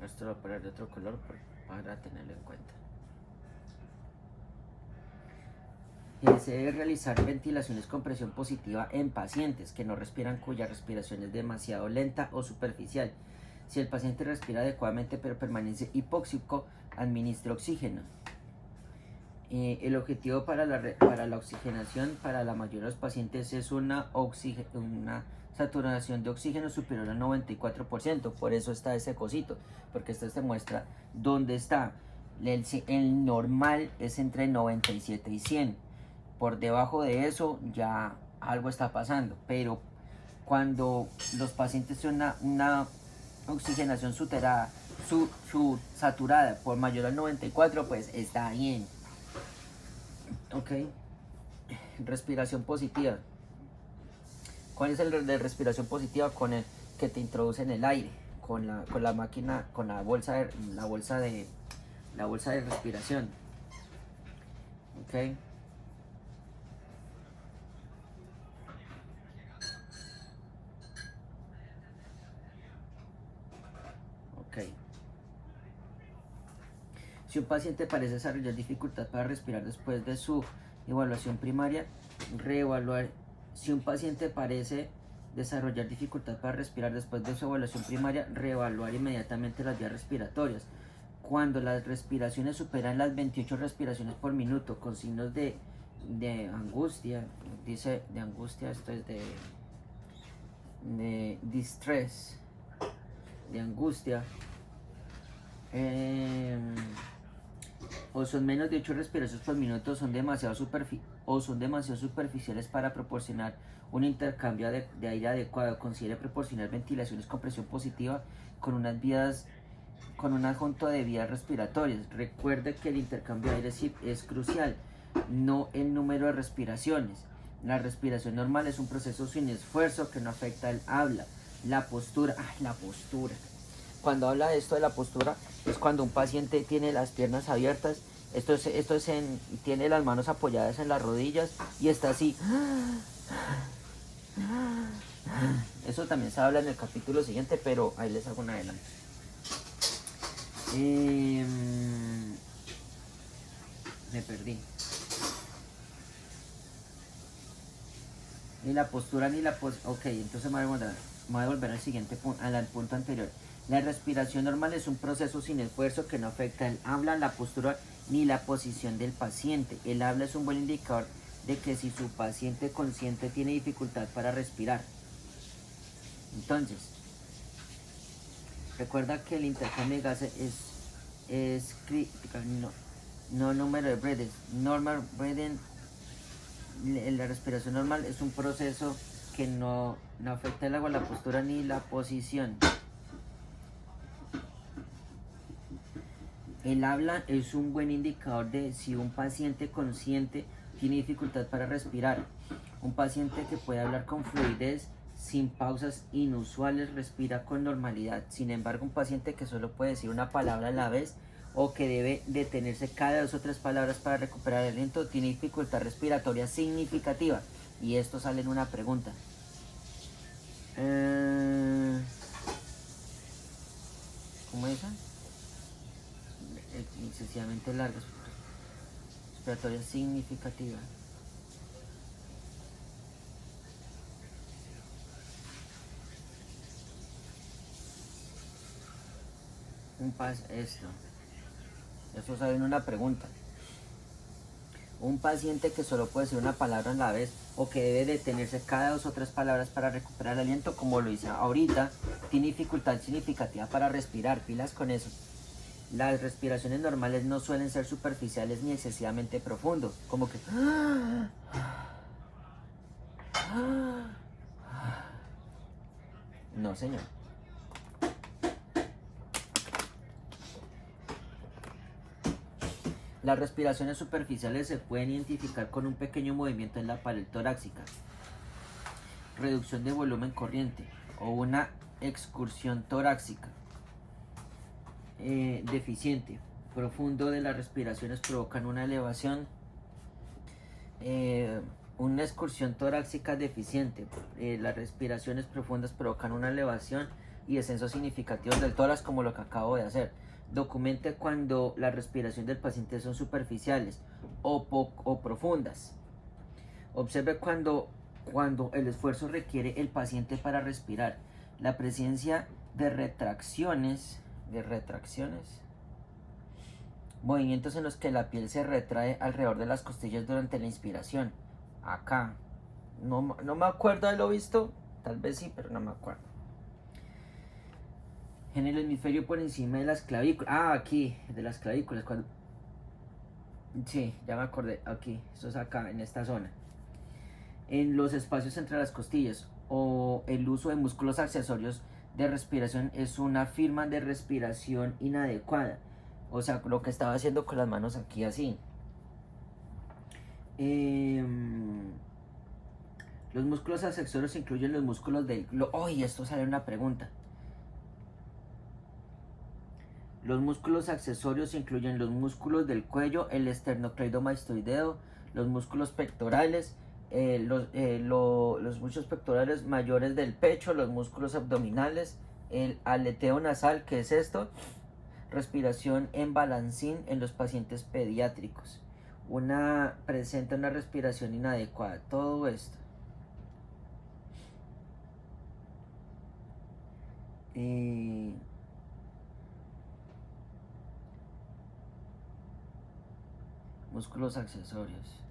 Esto lo voy a poner de otro color para tenerlo en cuenta. Y se debe realizar ventilaciones con presión positiva en pacientes que no respiran, cuya respiración es demasiado lenta o superficial. Si el paciente respira adecuadamente pero permanece hipóxico, administre oxígeno. El objetivo para la oxigenación para la mayoría de los pacientes es una saturación de oxígeno superior al 94%. Por eso está ese cosito, porque esto te muestra dónde está. El normal es entre 97 y 100. Por debajo de eso ya algo está pasando, pero cuando los pacientes tienen una oxigenación saturada por mayor al 94, pues está bien. Ok, respiración positiva. ¿Cuál es el de respiración positiva? Con el que te introduce en el aire, con la máquina, con la bolsa de respiración. ¿Ok? Ok. Si un paciente parece desarrollar dificultad para respirar después de su evaluación primaria, reevaluar. Si un paciente parece desarrollar dificultad para respirar después de su evaluación primaria, reevaluar inmediatamente las vías respiratorias. Cuando las respiraciones superan las 28 respiraciones por minuto con signos de angustia, dice de angustia, esto es de distress, de angustia, o son menos de 8 respiraciones por minuto, son demasiado superficiales para proporcionar un intercambio de aire adecuado. Considere proporcionar ventilaciones con presión positiva con un adjunto de vías respiratorias. Recuerde que el intercambio de aire es crucial, no el número de respiraciones. La respiración normal es un proceso sin esfuerzo que no afecta el habla. La postura, la postura. Cuando habla de esto de la postura, es cuando un paciente tiene las piernas abiertas, tiene las manos apoyadas en las rodillas y está así. Eso también se habla en el capítulo siguiente, pero ahí les hago un adelanto. Me perdí. Ni la postura ni la ok, entonces me voy a volver al siguiente punto, al punto anterior. La respiración normal es un proceso sin esfuerzo que no afecta el habla, la postura ni la posición del paciente. El habla es un buen indicador de que si su paciente consciente tiene dificultad para respirar. Entonces, recuerda que el intercambio de gases es crítico, no número de breaths. Normal breathing, la respiración normal es un proceso que no afecta el agua, la postura ni la posición. El habla es un buen indicador de si un paciente consciente tiene dificultad para respirar. Un paciente que puede hablar con fluidez, sin pausas inusuales, respira con normalidad. Sin embargo, un paciente que solo puede decir una palabra a la vez o que debe detenerse cada 2 o 3 palabras para recuperar el aliento, tiene dificultad respiratoria significativa. Y esto sale en una pregunta. ¿Cómo es esa? Excesivamente larga, respiratoria significativa. Esto sale en una pregunta. Un paciente que solo puede decir una palabra a la vez o que debe detenerse cada 2 o 3 palabras para recuperar el aliento, como lo hice ahorita, tiene dificultad significativa para respirar. Pilas con eso. Las respiraciones normales no suelen ser superficiales ni excesivamente profundos, como que no, señor. Las respiraciones superficiales se pueden identificar con un pequeño movimiento en la pared torácica, reducción de volumen corriente o una excursión torácica deficiente profundo de las respiraciones provocan una elevación, una excursión torácica deficiente. Las respiraciones profundas provocan una elevación y descenso significativos del tórax, como lo que acabo de hacer. Documente cuando la respiración del paciente son superficiales o profundas. Observe cuando el esfuerzo requiere el paciente para respirar. La presencia de retracciones, movimientos en los que la piel se retrae alrededor de las costillas durante la inspiración. Acá, no me acuerdo de lo visto, tal vez sí, pero no me acuerdo. En el hemisferio por encima de las clavículas, aquí, de las clavículas, sí, ya me acordé, aquí, esto es acá, en esta zona. En los espacios entre las costillas, o el uso de músculos accesorios de respiración es una forma de respiración inadecuada. O sea, lo que estaba haciendo con las manos aquí así. Los músculos accesorios incluyen los músculos del... ¡Uy! Esto sale en una pregunta. Los músculos accesorios incluyen los músculos del cuello, el esternocleidomastoideo, los músculos pectorales, los músculos pectorales mayores del pecho, los músculos abdominales, el aleteo nasal, que es esto, respiración en balancín en los pacientes pediátricos. Presenta una respiración inadecuada, todo esto. Músculos accesorios.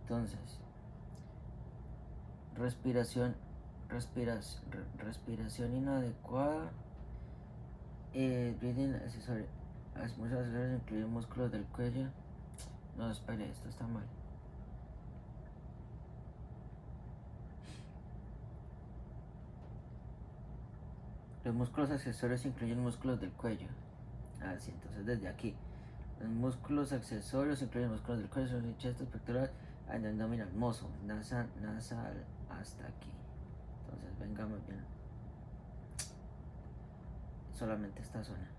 Entonces, respiración inadecuada. Breathing accesorio. Los músculos accesorios incluyen músculos del cuello. No, espere, esto está mal. Los músculos accesorios incluyen músculos del cuello. Sí, entonces desde aquí. Los músculos accesorios incluyen músculos del cuello, son chestos, pectorales, abdominal, mozo, nasal hasta aquí. Entonces vengamos bien. Solamente esta zona.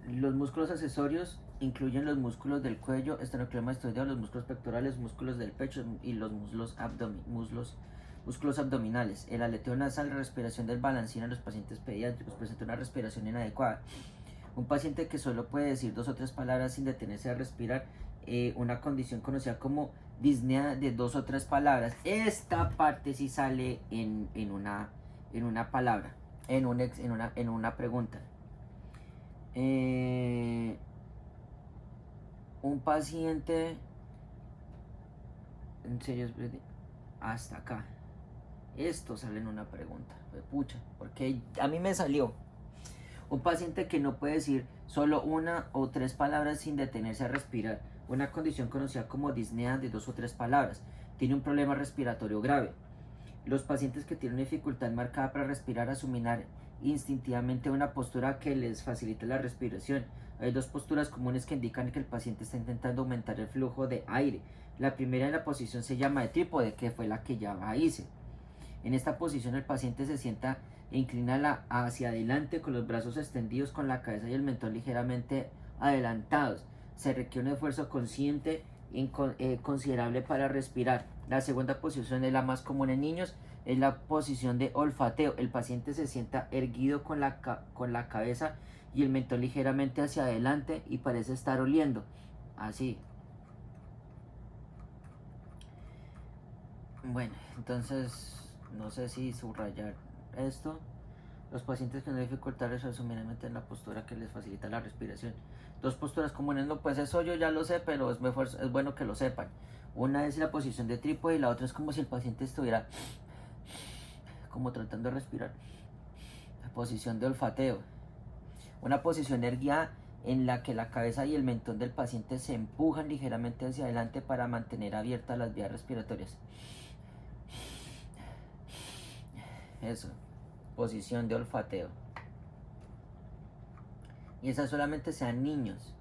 Los músculos accesorios incluyen los músculos del cuello, esternocleidomastoideo, los músculos pectorales, músculos del pecho y los músculos abdominales. El aleteo nasal, respiración del balancín en los pacientes pediátricos, presenta una respiración inadecuada. Un paciente que solo puede decir 2 o 3 palabras sin detenerse a respirar, una condición conocida como disnea de 2 o 3 palabras. Esta parte sí sale en una palabra, en una pregunta. Un paciente en serio hasta acá. Esto sale en una pregunta. Pucha, porque a mí me salió. Un paciente que no puede decir solo 1 o 3 palabras sin detenerse a respirar. Una condición conocida como disnea de 2 o 3 palabras. Tiene un problema respiratorio grave. Los pacientes que tienen dificultad marcada para respirar asumirán instintivamente una postura que les facilite la respiración. Hay 2 posturas comunes que indican que el paciente está intentando aumentar el flujo de aire. La primera en la posición se llama de trípode, que fue la que ya hice. En esta posición el paciente se sienta e inclina hacia adelante con los brazos extendidos, con la cabeza y el mentón ligeramente adelantados. Se requiere un esfuerzo consciente considerable para respirar. La segunda posición es la más común en niños, es la posición de olfateo. El paciente se sienta erguido con la cabeza y el mentón ligeramente hacia adelante y parece estar oliendo. Así. Bueno, entonces no sé si subrayar esto. Los pacientes con dificultades asumirán en la postura que les facilita la respiración. 2 posturas comunes, no, pues eso yo ya lo sé, pero es bueno que lo sepan. Una es la posición de trípode y la otra es como si el paciente estuviera como tratando de respirar. La posición de olfateo. Una posición erguida en la que la cabeza y el mentón del paciente se empujan ligeramente hacia adelante para mantener abiertas las vías respiratorias. Eso, posición de olfateo. Y esas solamente sean niños.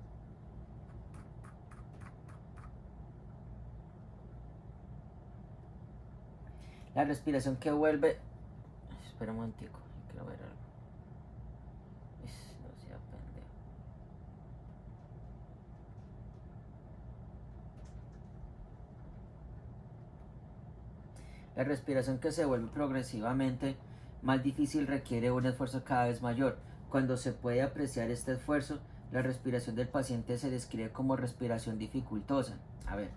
La respiración que vuelve... Espera un momentico, quiero ver algo. No sea pendejo. La respiración que se vuelve progresivamente más difícil requiere un esfuerzo cada vez mayor. Cuando se puede apreciar este esfuerzo, la respiración del paciente se describe como respiración dificultosa. A ver,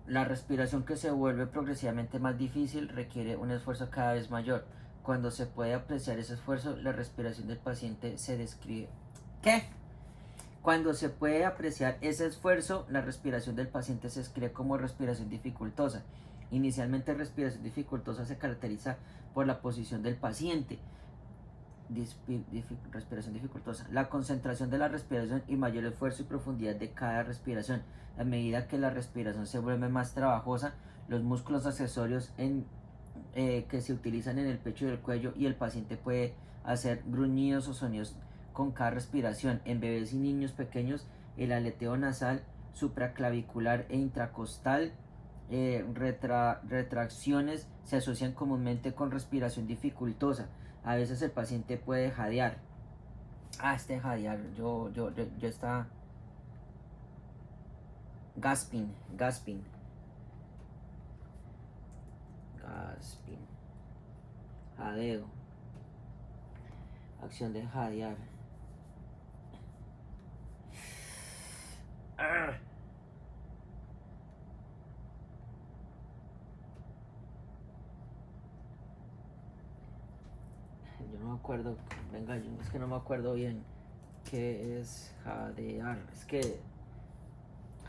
la respiración que se vuelve progresivamente más difícil requiere un esfuerzo cada vez mayor. Cuando se puede apreciar ese esfuerzo, la respiración del paciente se describe... ¿Qué? Cuando se puede apreciar ese esfuerzo, la respiración del paciente se describe como respiración dificultosa. Inicialmente, respiración dificultosa se caracteriza por la posición del paciente. Respiración dificultosa. La concentración de la respiración y mayor esfuerzo y profundidad de cada respiración. A medida que la respiración se vuelve más trabajosa, los músculos accesorios que se utilizan en el pecho y el cuello y el paciente puede hacer gruñidos o sonidos con cada respiración. En bebés y niños pequeños, el aleteo nasal supraclavicular e intracostal. Retracciones se asocian comúnmente con respiración dificultosa. A veces el paciente puede jadear. Jadear, yo está gasping, jadeo, acción de jadear. Yo no me acuerdo, venga, es que no me acuerdo bien qué es jadear. Es que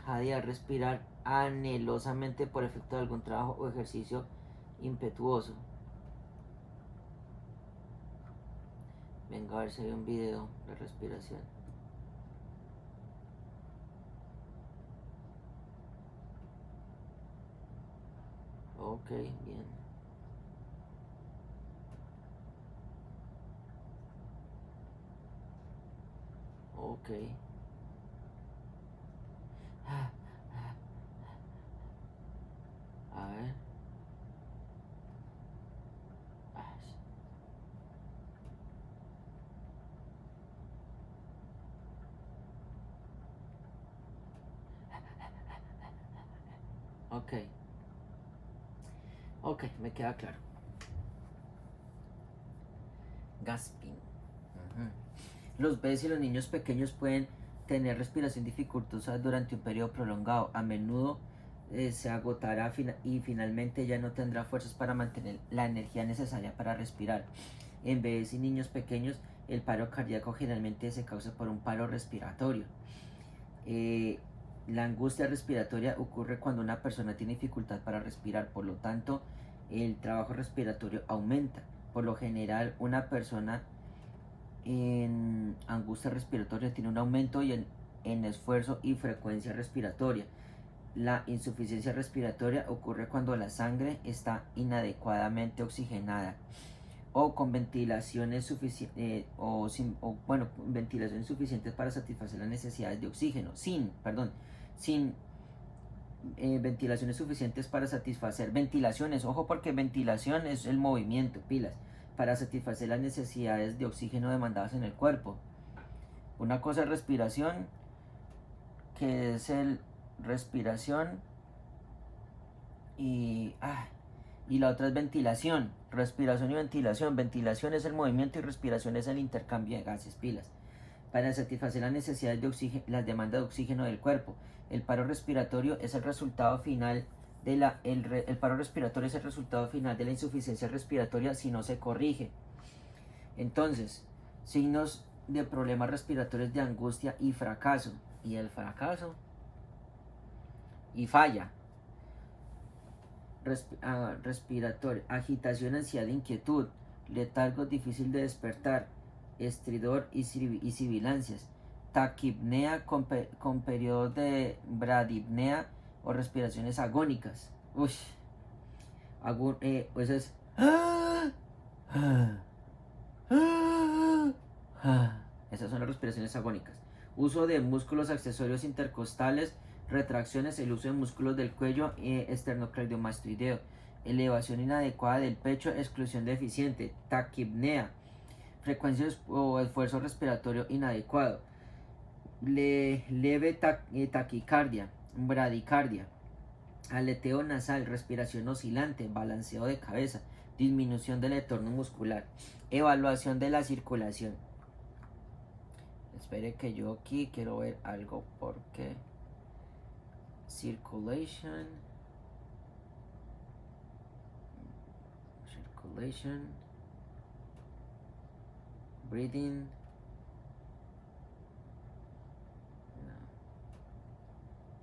jadear, respirar anhelosamente por efecto de algún trabajo o ejercicio impetuoso. Venga, a ver si hay un video de respiración. Ok, bien. Ok. A ver. Ok. Ok, me queda claro. Gasping. Los bebés y los niños pequeños pueden tener respiración dificultosa durante un periodo prolongado. A menudo se agotará y finalmente ya no tendrá fuerzas para mantener la energía necesaria para respirar. En bebés y niños pequeños, el paro cardíaco generalmente se causa por un paro respiratorio. La angustia respiratoria ocurre cuando una persona tiene dificultad para respirar, por lo tanto, el trabajo respiratorio aumenta. Por lo general, una persona en angustia respiratoria tiene un aumento en esfuerzo y frecuencia respiratoria. La insuficiencia respiratoria ocurre cuando la sangre está inadecuadamente oxigenada o con ventilaciones suficientes ventilaciones suficientes para satisfacer las necesidades de oxígeno, sin ventilaciones suficientes para satisfacer ojo, porque ventilación es el movimiento, pilas, para satisfacer las necesidades de oxígeno demandadas en el cuerpo. Una cosa es respiración, que es el respiración, y la otra es ventilación. Respiración y ventilación. Ventilación es el movimiento y respiración es el intercambio de gases, pilas, para satisfacer las necesidades de oxígeno, las demandas de oxígeno del cuerpo. El paro respiratorio es el resultado final de el paro respiratorio es el resultado final de la insuficiencia respiratoria si no se corrige. Entonces, signos de problemas respiratorios de angustia y fracaso. Y el fracaso y falla respiratorio, agitación, ansiedad, inquietud, letargo difícil de despertar, estridor y sibilancias, taquipnea con periodos de bradipnea o respiraciones agónicas. Eso es esas son las respiraciones agónicas. Uso de músculos accesorios intercostales, retracciones, el uso de músculos del cuello esternocleidomastoideo, elevación inadecuada del pecho, exclusión deficiente, taquipnea, frecuencia o esfuerzo respiratorio inadecuado, leve taquicardia, bradicardia, aleteo nasal, respiración oscilante, balanceo de cabeza, disminución del entorno muscular, evaluación de la circulación. Espere que yo aquí quiero ver algo porque circulation, breathing,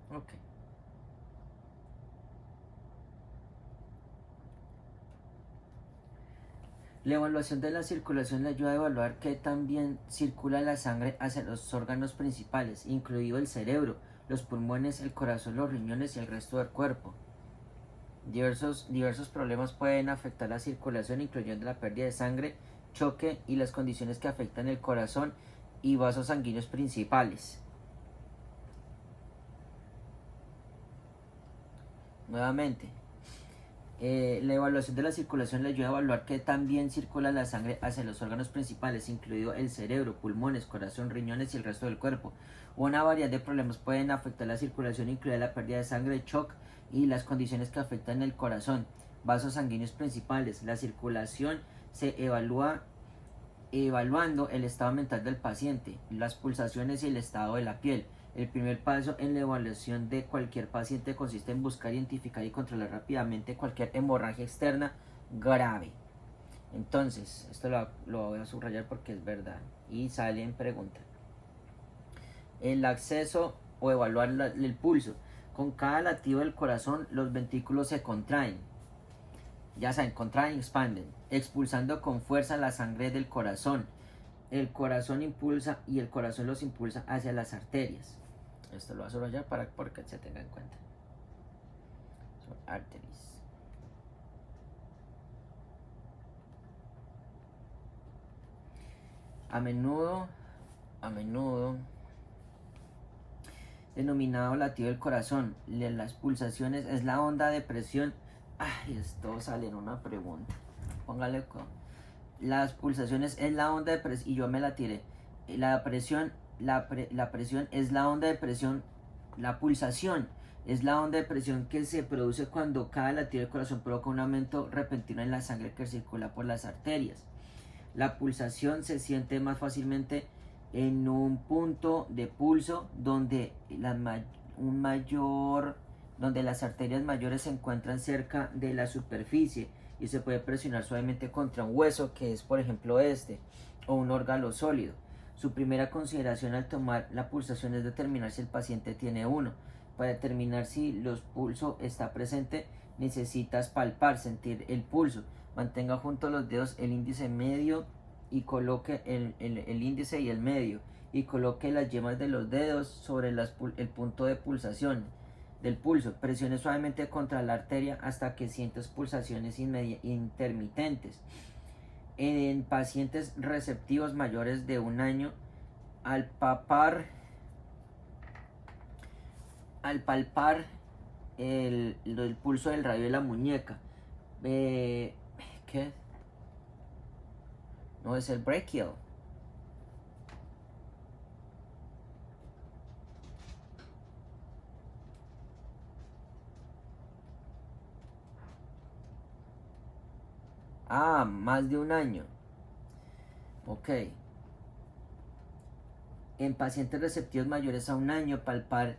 no. Ok. La evaluación de la circulación le ayuda a evaluar qué tan bien circula la sangre hacia los órganos principales, incluido el cerebro, los pulmones, el corazón, los riñones y el resto del cuerpo. Diversos problemas pueden afectar la circulación, incluyendo la pérdida de sangre, choque y las condiciones que afectan el corazón y vasos sanguíneos principales. Nuevamente, la evaluación de la circulación le ayuda a evaluar que también circula la sangre hacia los órganos principales, incluido el cerebro, pulmones, corazón, riñones y el resto del cuerpo. Una variedad de problemas pueden afectar la circulación, incluida la pérdida de sangre, shock y las condiciones que afectan el corazón, vasos sanguíneos principales. La circulación se evalúa evaluando el estado mental del paciente, las pulsaciones y el estado de la piel. El primer paso en la evaluación de cualquier paciente consiste en buscar, identificar y controlar rápidamente cualquier hemorragia externa grave. Entonces, esto lo voy a subrayar porque es verdad. Y sale en pregunta. El acceso o evaluar el pulso. Con cada latido del corazón, los ventrículos se contraen. Ya saben, contraen y expanden, expulsando con fuerza la sangre del corazón. El corazón impulsa y el corazón los impulsa hacia las arterias. Esto lo voy a subrayar porque se tenga en cuenta. Son arteries. A menudo, denominado latido del corazón, las pulsaciones es la onda de presión. Ay, esto sale en una pregunta. Póngale con. Las pulsaciones es la onda de presión. Y yo me la tiré. La presión es la onda de presión. La pulsación es la onda de presión que se produce cuando cada latido del corazón provoca un aumento repentino en la sangre que circula por las arterias. La pulsación se siente más fácilmente en un punto de pulso donde donde las arterias mayores se encuentran cerca de la superficie y se puede presionar suavemente contra un hueso, que es por ejemplo o un órgano sólido. Su primera consideración al tomar la pulsación es determinar si el paciente tiene uno. Para determinar si el pulso está presente, necesitas palpar, sentir el pulso. Mantenga juntos los dedos, el índice medio, y coloque el índice y el medio, y coloque las yemas de los dedos sobre el punto de pulsación del pulso. Presione suavemente contra la arteria hasta que sientas pulsaciones intermitentes. En pacientes receptivos mayores de un año, al palpar el pulso del radio de la muñeca, ¿qué? No, es el brachial. Ah, más de un año. Ok. En pacientes receptivos mayores a un año, palpar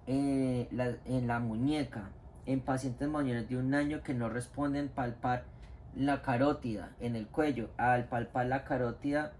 en la muñeca. En pacientes mayores de un año que no responden, palpar la carótida en el cuello. Al palpar la carótida,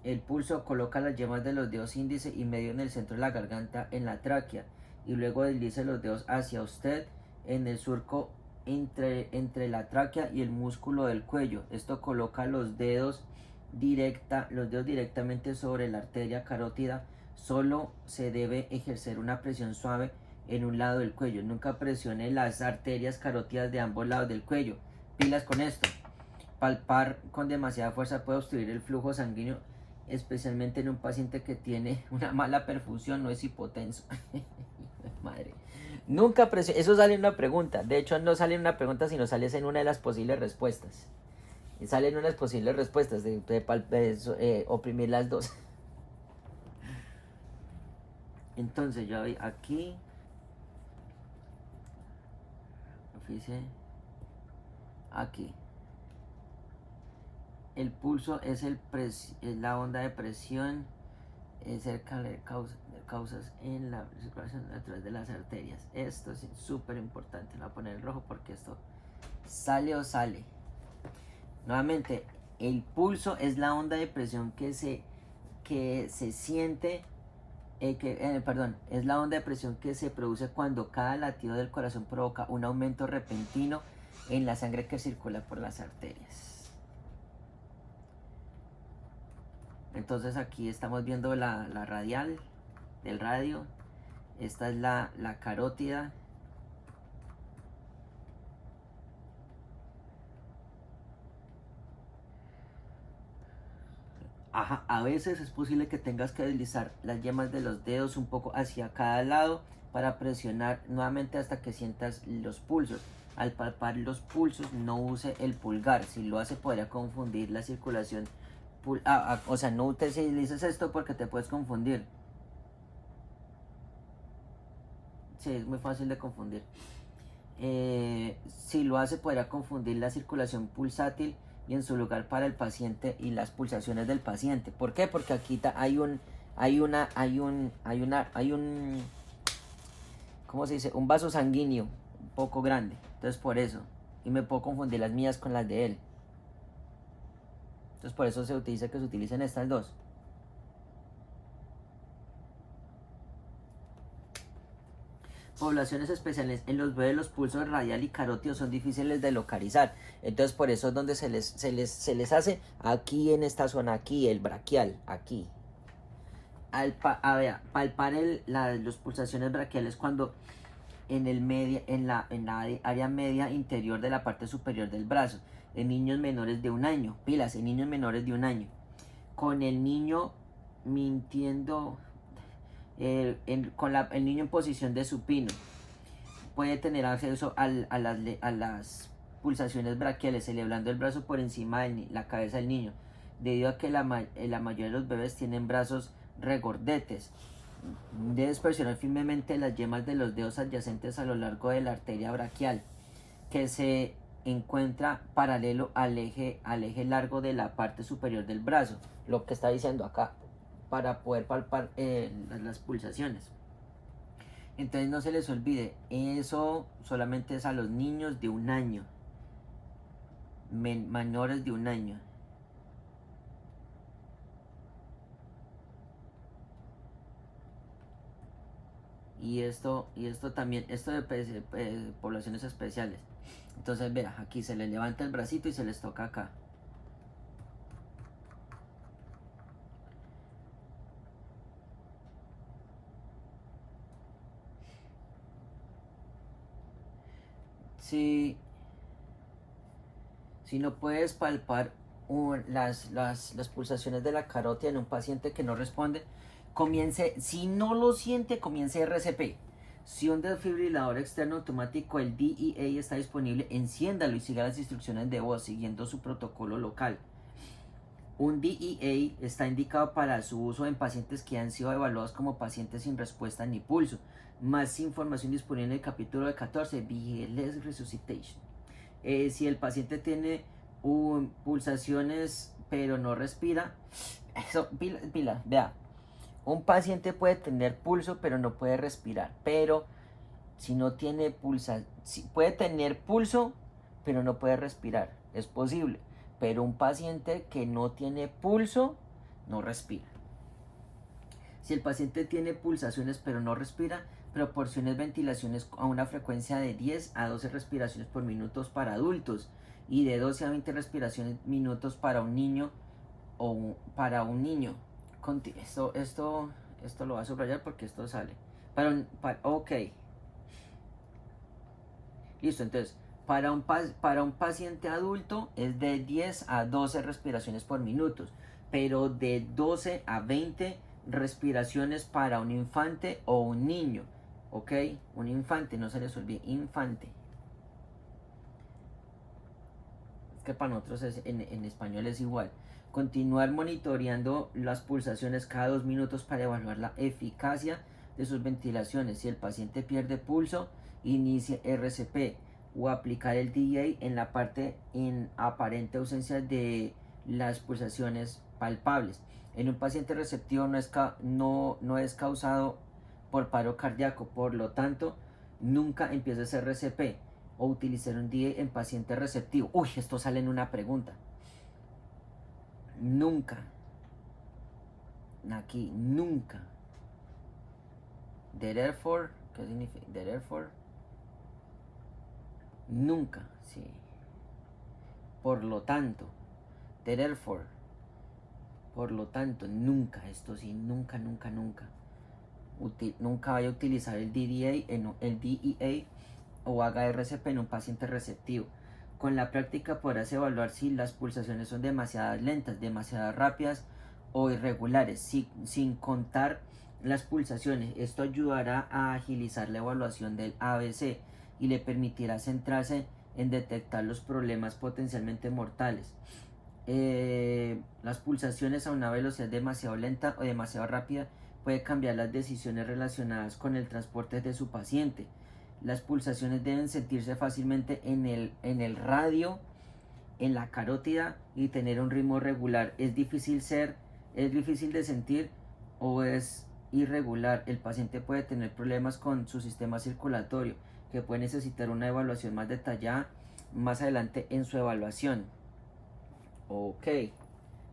el pulso, coloca las yemas de los dedos índice y medio en el centro de la garganta, en la tráquea, y luego deslice los dedos hacia usted en el surco entre la tráquea y el músculo del cuello. Esto coloca los dedos directamente sobre la arteria carótida. Solo se debe ejercer una presión suave en un lado del cuello. Nunca presione las arterias carótidas de ambos lados del cuello. Pilas con esto. Palpar con demasiada fuerza puede obstruir el flujo sanguíneo, especialmente en un paciente que tiene una mala perfusión, no es hipotenso. Madre. Nunca presione. Eso sale en una pregunta. De hecho, no sale en una pregunta, sino sale en una de las posibles respuestas. Y salen unas posibles respuestas de oprimir las dos. Entonces yo voy aquí. Aquí. El pulso es la onda de presión cerca de causas en la circulación a través de las arterias. Esto es súper importante. Lo voy a poner en rojo porque esto sale o sale. Nuevamente, el pulso es la onda de presión que se siente, es la onda de presión que se produce cuando cada latido del corazón provoca un aumento repentino en la sangre que circula por las arterias. Entonces aquí estamos viendo la radial del radio. Esta es la carótida. Ajá, a veces es posible que tengas que deslizar las yemas de los dedos un poco hacia cada lado para presionar nuevamente hasta que sientas los pulsos. Al palpar los pulsos no use el pulgar, si lo hace podría confundir la circulación. O sea, no te deslices esto porque te puedes confundir. Sí, es muy fácil de confundir. Si lo hace podría confundir la circulación pulsátil y en su lugar para el paciente y las pulsaciones del paciente. ¿Por qué? Porque aquí hay un ¿cómo se dice? Un vaso sanguíneo un poco grande. Entonces por eso. Y me puedo confundir las mías con las de él. Entonces por eso se utiliza que se utilicen estas dos. Poblaciones especiales en los bebés, los pulsos radial y carótido son difíciles de localizar. Entonces por eso es donde se les hace aquí en esta zona, aquí el braquial, aquí. Palpar las pulsaciones braquiales cuando en la área media interior de la parte superior del brazo. En niños menores de 1 año. Pilas, en niños menores de 1 año. Con el niño mintiendo... el niño en posición de supino puede tener acceso a las pulsaciones braquiales, celebrando el brazo por encima de la cabeza del niño, debido a que la mayoría de los bebés tienen brazos regordetes. Debes presionar firmemente las yemas de los dedos adyacentes a lo largo de la arteria braquial, que se encuentra paralelo al eje largo de la parte superior del brazo, lo que está diciendo acá, para poder palpar las pulsaciones. Entonces no se les olvide, eso solamente es a los niños de 1 año, menores de 1 año. Y esto también, esto de poblaciones especiales. Entonces vea, aquí se les levanta el bracito y se les toca acá. Si no puedes palpar las pulsaciones de la carótida en un paciente que no responde, si no lo siente, comience RCP. Si un desfibrilador externo automático, el DEA, está disponible, enciéndalo y siga las instrucciones de voz siguiendo su protocolo local. Un DEA está indicado para su uso en pacientes que han sido evaluados como pacientes sin respuesta ni pulso. Más información disponible en el capítulo 14, BLS Resuscitation. Si el paciente tiene pulsaciones pero no respira, vea, un paciente puede tener pulso pero no puede respirar, pero si no tiene puede tener pulso pero no puede respirar, es posible, pero un paciente que no tiene pulso no respira. Si el paciente tiene pulsaciones pero no respira, proporcione ventilaciones a una frecuencia de 10 a 12 respiraciones por minuto para adultos y de 12 a 20 respiraciones minutos para un niño o para un niño. Esto lo voy a subrayar porque esto sale. Ok. Listo, entonces, para un paciente adulto es de 10 a 12 respiraciones por minuto, pero de 12 a 20 respiraciones para un infante o un niño. Ok, un infante, no se les olvide, infante. Es que para nosotros en español es igual. Continuar monitoreando las pulsaciones cada 2 minutos para evaluar la eficacia de sus ventilaciones. Si el paciente pierde pulso, inicie RCP o aplicar el DEA en la parte en aparente ausencia de las pulsaciones palpables. En un paciente receptivo no es causado por paro cardíaco, por lo tanto nunca empieces RCP o utilizar un DEA en paciente receptivo. Uy, esto sale en una pregunta. Nunca. Aquí, nunca. Therefore, ¿qué significa? Therefore, nunca, sí. Por lo tanto, therefore, por lo tanto, nunca. Esto sí, nunca. Nunca vaya a utilizar el DEA o haga RCP en un paciente receptivo. Con la práctica podrás evaluar si las pulsaciones son demasiado lentas, demasiado rápidas o irregulares, sin contar las pulsaciones. Esto ayudará a agilizar la evaluación del ABC y le permitirá centrarse en detectar los problemas potencialmente mortales. Las pulsaciones a una velocidad demasiado lenta o demasiado rápida puede cambiar las decisiones relacionadas con el transporte de su paciente. Las pulsaciones deben sentirse fácilmente en el radio, en la carótida, y tener un ritmo regular. Es difícil de sentir o es irregular. El paciente puede tener problemas con su sistema circulatorio, que puede necesitar una evaluación más detallada más adelante en su evaluación. Ok,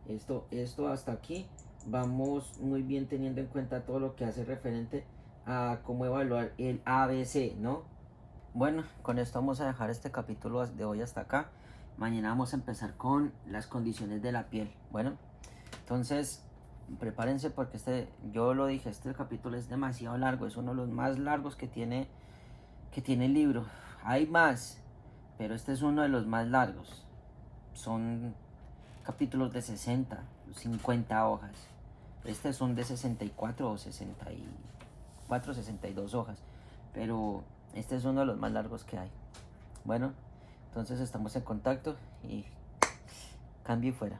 esto hasta aquí vamos muy bien, teniendo en cuenta todo lo que hace referente a cómo evaluar el ABC, ¿no? Bueno, con esto vamos a dejar este capítulo de hoy hasta acá. Mañana vamos a empezar con las condiciones de la piel. Bueno, entonces prepárense, porque yo lo dije, este capítulo es demasiado largo, es uno de los más largos que tiene el libro. Hay más, pero este es uno de los más largos. Son capítulos de 60, 50 hojas. Este son de 64 o 64, 62 hojas. Pero este es uno de los más largos que hay. Bueno, entonces estamos en contacto y cambio y fuera.